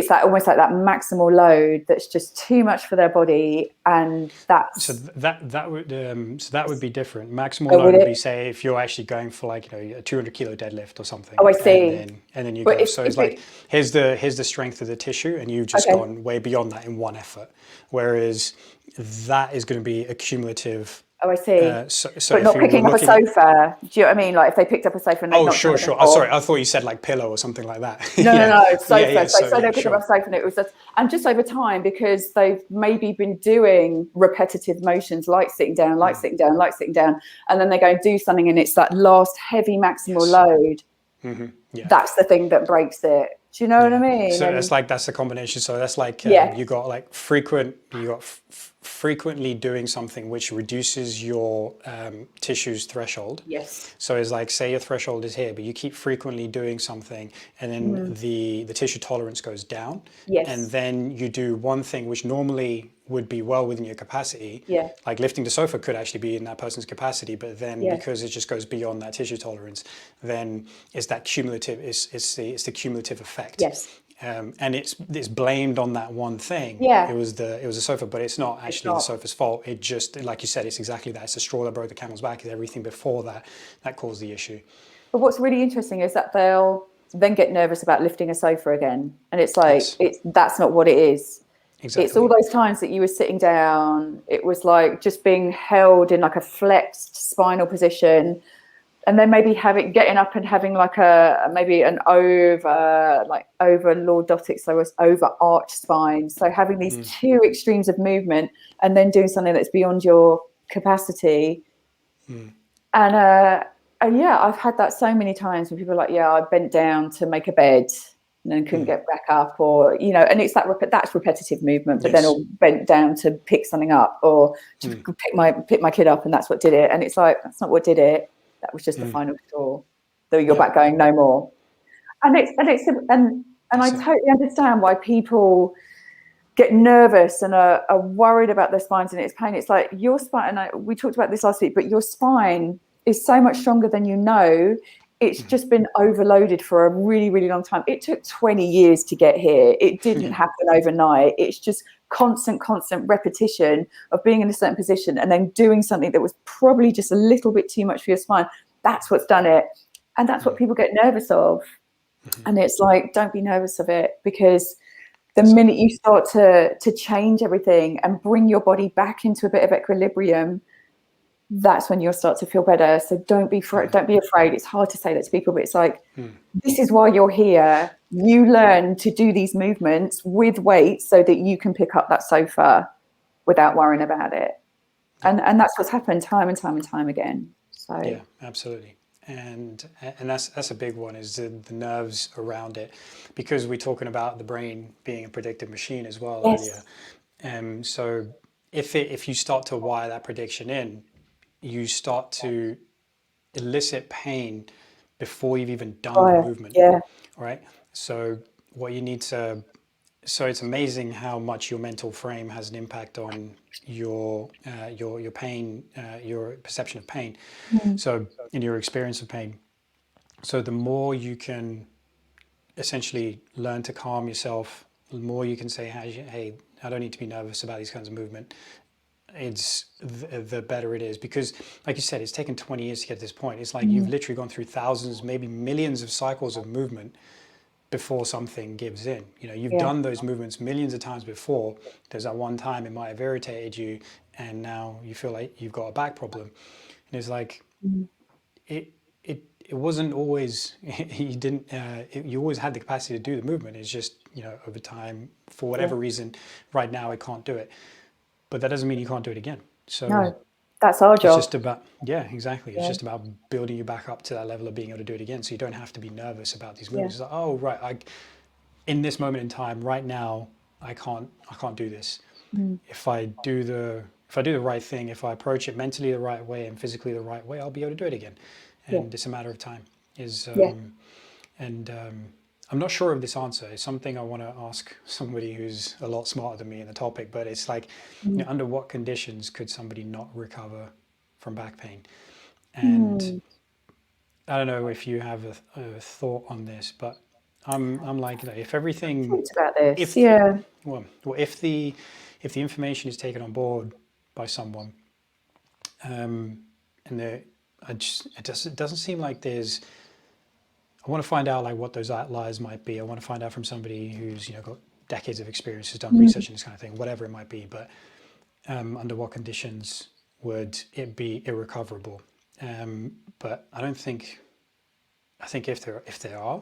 Speaker 2: almost like that maximal load that's just too much for their body. And that's
Speaker 1: that would be different. Maximal load would be, say, if you're actually going for like a 200 kilo deadlift or something.
Speaker 2: Oh, I see.
Speaker 1: And then you go. So it's like, here's the strength of the tissue, and you've just gone way beyond that in one effort. Whereas that is going to be a cumulative.
Speaker 2: Oh, I see.
Speaker 1: So
Speaker 2: but not picking up a sofa. Do you know what I mean? Like if they picked up a sofa and they knocked
Speaker 1: sure.
Speaker 2: Oh,
Speaker 1: sorry, I thought you said like pillow or something like that.
Speaker 2: No. Sofa. So they pick up a sofa, and it was and just over time, because they've maybe been doing repetitive motions, like sitting down, like sitting down, like sitting down, and then they go and do something, and it's that last heavy maximal load. That's the thing that breaks it. Do you know what I
Speaker 1: Yeah.
Speaker 2: mean?
Speaker 1: So
Speaker 2: And
Speaker 1: that's the combination. So that's like
Speaker 2: yes,
Speaker 1: you got frequently doing something which reduces your tissue's threshold.
Speaker 2: yes,
Speaker 1: So it's like, say your threshold is here, but you keep frequently doing something, and then
Speaker 2: mm,
Speaker 1: the tissue tolerance goes down, and
Speaker 2: yes,
Speaker 1: then you do one thing which normally would be well within your capacity,
Speaker 2: yeah,
Speaker 1: like lifting the sofa could actually be in that person's capacity, but then
Speaker 2: yes,
Speaker 1: because it just goes beyond that tissue tolerance, then it's that cumulative, it's the cumulative effect.
Speaker 2: yes,
Speaker 1: And it's blamed on that one thing.
Speaker 2: yeah.
Speaker 1: It was the sofa, but it's not
Speaker 2: It's
Speaker 1: actually the
Speaker 2: not.
Speaker 1: sofa's fault. It just, like you said, it's exactly that. It's the straw that broke the camel's back. It's everything before that that caused the issue.
Speaker 2: But what's really interesting is that they'll then get nervous about lifting a sofa again, and it's like
Speaker 1: Yes,
Speaker 2: that's not what it is. It's all
Speaker 1: exactly.
Speaker 2: those times that you were sitting down. It was like just being held in like a flexed spinal position, and then maybe getting up and having like maybe an over lordotic, so it's over arch spine. So having these two extremes of movement, and then doing something that's beyond your capacity. And yeah, I've had that so many times when people are like, yeah, I bent down to make a bed and then couldn't get back up, or and it's that's repetitive movement, but then
Speaker 1: Yes.
Speaker 2: I'll bent down to pick something up or to pick my kid up, and that's what did it. And it's like, that's not what did it. That was just the final straw. Though you're
Speaker 1: Yep.
Speaker 2: back going no more. And I
Speaker 1: That's it.
Speaker 2: totally understand why people get nervous and are worried about their spines and its pain. It's like your spine, and we talked about this last week, but your spine is so much stronger than you know. It's just been overloaded for a really, really long time. It took 20 years to get here. It didn't
Speaker 1: Yeah.
Speaker 2: happen overnight. It's just constant repetition of being in a certain position and then doing something that was probably just a little bit too much for your spine. That's what's done it. And that's what people get nervous of. And it's like, don't be nervous of it, because the
Speaker 1: That's it.
Speaker 2: minute you start to change everything and bring your body back into a bit of equilibrium, that's when you'll start to feel better. So don't be afraid. It's hard to say that to people, but it's like, this is why you're here. You learn to do these movements with weight so that you can pick up that sofa without worrying about it. And that's what's happened time and time and time again. So
Speaker 1: Yeah, absolutely. And that's a big one, is the nerves around it, because we're talking about the brain being a predictive machine as well earlier.
Speaker 2: yes,
Speaker 1: So if you start to wire that prediction in, you start to elicit pain before you've even done the movement,
Speaker 2: yeah,
Speaker 1: right? So what you need to so it's amazing how much your mental frame has an impact on your pain, your perception of pain. So in your experience of pain. So the more you can essentially learn to calm yourself, the more you can say, hey, I don't need to be nervous about these kinds of movement. It's the better it is, because like you said, it's taken 20 years to get to this point. It's like you've literally gone through thousands, maybe millions of cycles of movement before something gives in. You've
Speaker 2: yeah,
Speaker 1: done those movements millions of times before. There's that one time it might have irritated you, and now you feel like you've got a back problem. And it's like, it wasn't always you didn't you always had the capacity to do the movement. It's just, over time, for
Speaker 2: yeah.
Speaker 1: whatever reason, right now I can't do it, but that doesn't mean you can't do it again. So
Speaker 2: No, that's our
Speaker 1: it's
Speaker 2: job.
Speaker 1: just about, yeah, exactly. It's
Speaker 2: Yeah,
Speaker 1: just about building you back up to that level of being able to do it again, so you don't have to be nervous about these
Speaker 2: yeah,
Speaker 1: movements. It's like, oh right, in this moment in time right now, I can't do this. If I do the right thing, if I approach it mentally the right way and physically the right way, I'll be able to do it again.
Speaker 2: yeah,
Speaker 1: And it's a matter of time. Is
Speaker 2: yeah.
Speaker 1: and I'm not sure of this answer. It's something I want to ask somebody who's a lot smarter than me in the topic. But it's like, under what conditions could somebody not recover from back pain? And
Speaker 2: Hmm.
Speaker 1: I don't know if you have a thought on this, but I'm like, if everything,
Speaker 2: Talked about this.
Speaker 1: if
Speaker 2: Yeah,
Speaker 1: well, if the information is taken on board by someone, and it doesn't seem like there's. I want to find out like what those outliers might be. I want to find out from somebody who's got decades of experience, who's done research in this kind of thing, whatever it might be. But under what conditions would it be irrecoverable? But I don't think. I think if there are,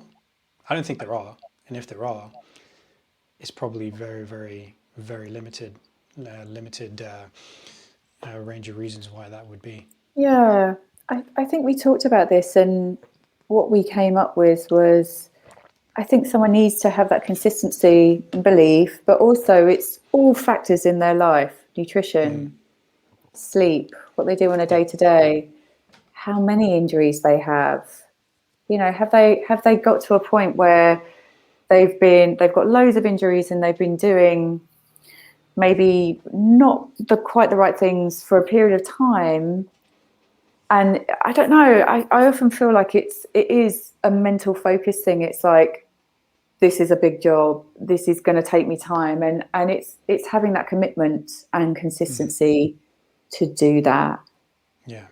Speaker 1: I don't think there are, and if there are, it's probably very, very, very limited range of reasons why that would be.
Speaker 2: yeah. I think we talked about this, and what we came up with was I think someone needs to have that consistency and belief, but also it's all factors in their life: nutrition, sleep, what they do on a
Speaker 1: Yeah.
Speaker 2: day to day, how many injuries they have. You know, have they got to a point where they've got loads of injuries and they've been doing maybe not quite the right things for a period of time? And I don't know, I often feel like it is a mental focus thing. It's like, this is a big job, this is going to take me time, and it's having that commitment and consistency to do that,
Speaker 1: Yeah.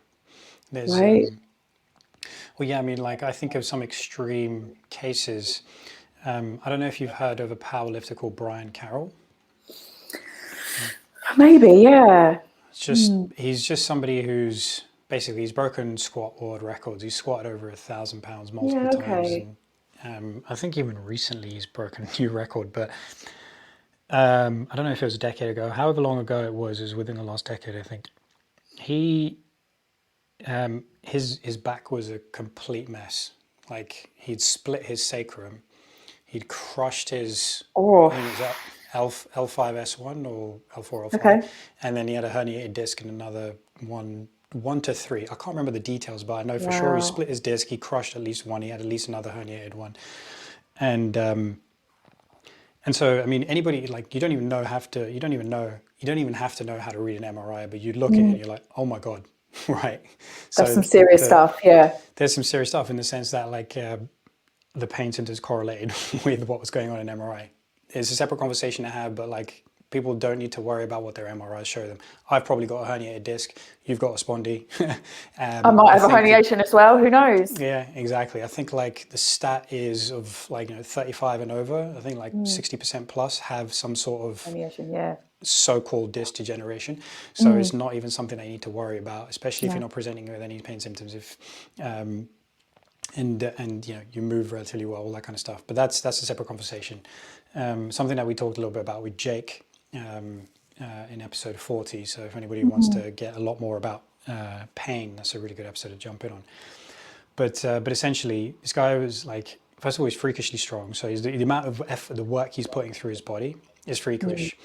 Speaker 1: There's
Speaker 2: right?
Speaker 1: well, yeah, I mean, like I think of some extreme cases. I don't know if you've heard of a powerlifter called Brian Carroll.
Speaker 2: Maybe, yeah.
Speaker 1: It's just he's just somebody who's basically he's broken squat world records. He's squatted over 1,000 pounds multiple
Speaker 2: Yeah,
Speaker 1: times,
Speaker 2: okay.
Speaker 1: and I think even recently he's broken a new record. But I don't know if it was a decade ago. However long ago it was within the last decade, I think. He his back was a complete mess. Like he'd split his sacrum, he'd crushed his,
Speaker 2: Oh,
Speaker 1: I think it was L5S1 or L4 L5,
Speaker 2: okay.
Speaker 1: and then he had a herniated disc and another one to three. I can't remember the details, but I know for sure he
Speaker 2: Wow.
Speaker 1: split his disc. He crushed at least one. He had at least another herniated one, and so I mean anybody like you don't even have to know how to read an MRI, but you look at it and you're like, oh my god, right?
Speaker 2: That's
Speaker 1: So
Speaker 2: some serious stuff, yeah.
Speaker 1: there's some serious stuff in the sense that like the pain symptoms correlated with what was going on in MRI. It's a separate conversation to have, but like people don't need to worry about what their MRIs show them. I've probably got a herniated disc. You've got a spondy.
Speaker 2: I might
Speaker 1: I
Speaker 2: have a
Speaker 1: think that,
Speaker 2: herniation as well, who knows?
Speaker 1: yeah, exactly. I think like the stat is of like 35 and over. I think like 60% plus have some sort of
Speaker 2: Herniation, yeah.
Speaker 1: so-called disc degeneration. So it's not even something I need to worry about, especially if you're
Speaker 2: No.
Speaker 1: not presenting with any pain symptoms. If and you move relatively well, all that kind of stuff. But that's a separate conversation. Something that we talked a little bit about with Jake in episode 40. So if anybody wants to get a lot more about pain, that's a really good episode to jump in on. But essentially, this guy was like, first of all, he's freakishly strong. So the amount of effort, the work he's putting through his body is freakish.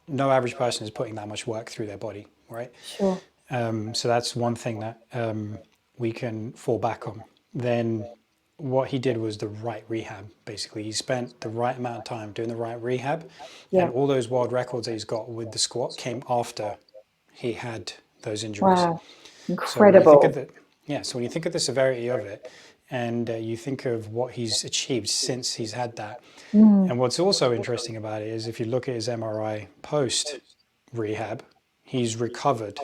Speaker 1: No average person is putting that much work through their body, right?
Speaker 2: Sure.
Speaker 1: So that's one thing that we can fall back on. Then what he did was the right rehab, basically. He spent the right amount of time doing the right rehab, and
Speaker 2: Yeah.
Speaker 1: all those world records that he's got with the squat came after he had those injuries.
Speaker 2: Wow.
Speaker 1: So when you think of
Speaker 2: Incredible.
Speaker 1: so when you think of the severity of it, and you think of what he's achieved since he's had that, and what's also interesting about it is if you look at his MRI post rehab, he's recovered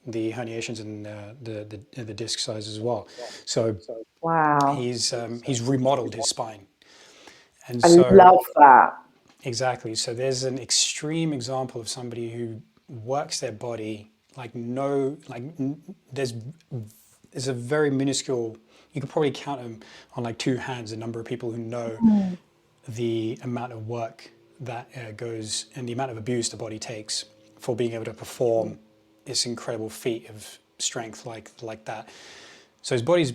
Speaker 1: the herniations and the disc size as well. So
Speaker 2: Wow.
Speaker 1: he's remodeled his spine, and
Speaker 2: I
Speaker 1: so
Speaker 2: love that.
Speaker 1: exactly. So there's an extreme example of somebody who works their body like no like there's a very minuscule. You could probably count them on like two hands the number of people who know the amount of work that goes and the amount of abuse the body takes for being able to perform this incredible feat of strength like that. So his body's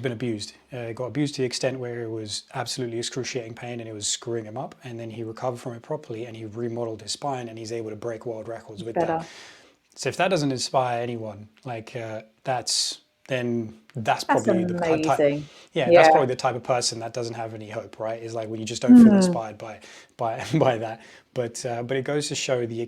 Speaker 1: been abused. It got abused to the extent where it was absolutely excruciating pain and it was screwing him up. And then he recovered from it properly and he remodeled his spine and he's able to break world records with that.
Speaker 2: Better.
Speaker 1: So if that doesn't inspire anyone, like that's
Speaker 2: That's
Speaker 1: probably the type.
Speaker 2: amazing.
Speaker 1: Yeah, that's
Speaker 2: Yeah.
Speaker 1: probably the type of person that doesn't have any hope, right? Is like when you just don't feel inspired by by that. But it goes to show the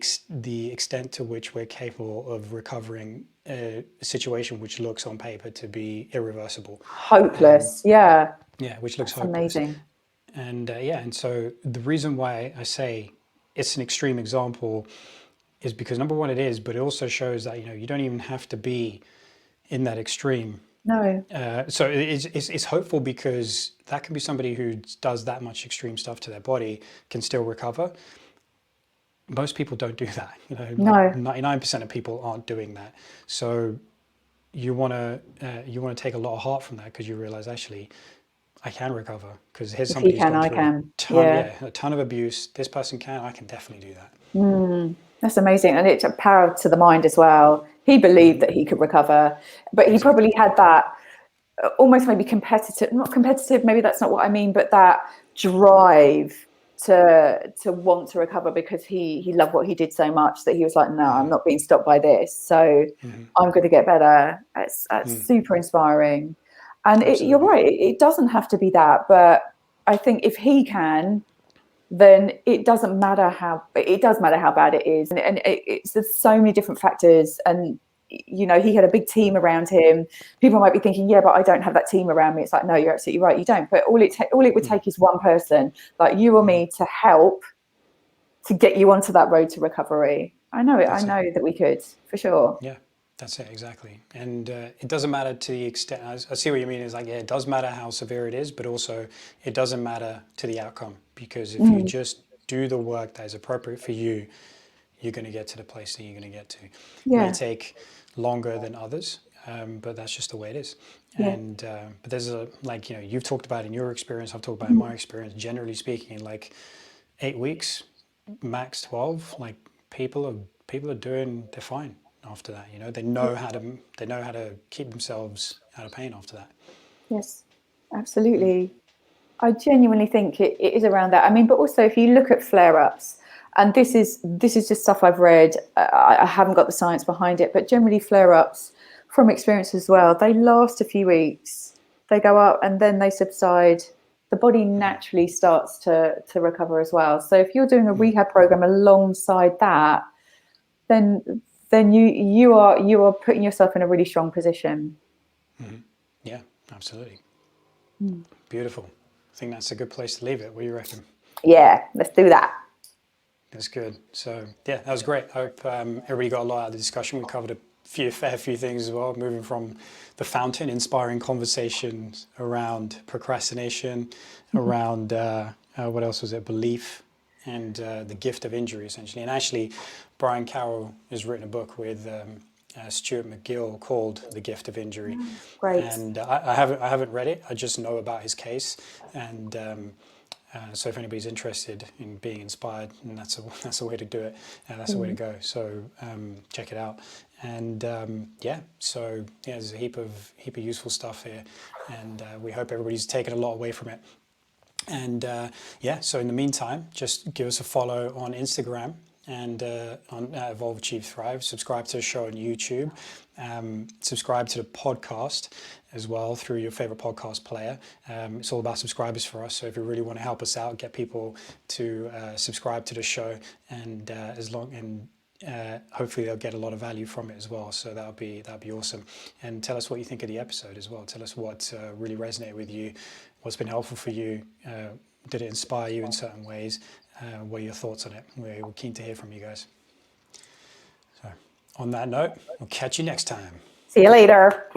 Speaker 1: extent to which we're capable of recovering a situation which looks on paper to be irreversible.
Speaker 2: Hopeless. Yeah.
Speaker 1: Yeah, which looks
Speaker 2: That's
Speaker 1: hopeless.
Speaker 2: amazing.
Speaker 1: And and so the reason why I say it's an extreme example is because number one it is, but it also shows that you don't even have to be in that extreme.
Speaker 2: No.
Speaker 1: So it's hopeful because that can be somebody who does that much extreme stuff to their body can still recover. Most people don't do that.
Speaker 2: No.
Speaker 1: Like 99% of people aren't doing that. So you want to take a lot of heart from that because you realize actually I can recover because here's
Speaker 2: If he
Speaker 1: somebody who's
Speaker 2: can,
Speaker 1: gone
Speaker 2: I
Speaker 1: through
Speaker 2: can. Yeah.
Speaker 1: a ton of abuse. This person can. I can definitely do that.
Speaker 2: That's amazing. And it's a power to the mind as well. He believed that he could recover, but he probably had that almost maybe competitive, not competitive, maybe that's not what I mean, but that drive to want to recover, because he loved what he did so much that he was like, no, I'm not being stopped by this, so I'm going to get better. That's super inspiring. And you're right, it doesn't have to be that, but I think if he can, then it does matter how bad it is, and there's so many different factors. And you know, he had a big team around him. People might be thinking, yeah, but I don't have that team around me. It's like, no, you're absolutely right, you don't. But all it would take is one person like you or me to help to get you onto that road to recovery. I know that we could, for sure.
Speaker 1: Yeah, that's it, exactly. And it doesn't matter to the extent, I see what you mean, is like, yeah, it does matter how severe it is, but also it doesn't matter to the outcome, because if you just do the work that is appropriate for you, you're going to get to the place that you're going to get to.
Speaker 2: Yeah.
Speaker 1: It may take longer than others, but that's just the way it is.
Speaker 2: Yeah.
Speaker 1: And but there's like, you know, you've talked about in your experience, I've talked about in my experience, generally speaking, in like 8 weeks, max 12, like people are doing, they're fine after that. You know, they know how to keep themselves out of pain after that.
Speaker 2: Yes, absolutely. I genuinely think it is around that. I mean, but also if you look at flare-ups, and this is just stuff I've read, I haven't got the science behind it, but generally flare-ups, from experience as well, they last a few weeks, they go up and then they subside. The body naturally starts to recover as well. So if you're doing a rehab program alongside that, then you are putting yourself in a really strong position.
Speaker 1: Yeah, absolutely. Beautiful. I think that's a good place to leave it. What do you reckon?
Speaker 2: Yeah, let's do that.
Speaker 1: That's good. So yeah, that was great. I hope everybody got a lot out of the discussion. We covered a fair few things as well, moving from the fountain, inspiring conversations around procrastination, around what else was it? Belief, and the gift of injury, essentially. And actually, Brian Carroll has written a book with Stuart McGill called The Gift of Injury.
Speaker 2: Great.
Speaker 1: And I haven't read it. I just know about his case. And so if anybody's interested in being inspired, and that's a way to do it, that's the way to go. So check it out. And so there's a heap of useful stuff here, and we hope everybody's taken a lot away from it. And so in the meantime, just give us a follow on Instagram and on Evolve Achieve Thrive. Subscribe to the show on YouTube. Subscribe to the podcast as well through your favorite podcast player. It's all about subscribers for us. So if you really want to help us out, get people to subscribe to the show, and hopefully they'll get a lot of value from it as well. So that'd be awesome. And tell us what you think of the episode as well. Tell us what really resonated with you, what's been helpful for you. Did it inspire you in certain ways? What are your thoughts on it? We're keen to hear from you guys. So on that note, we'll catch you next time.
Speaker 2: See you later.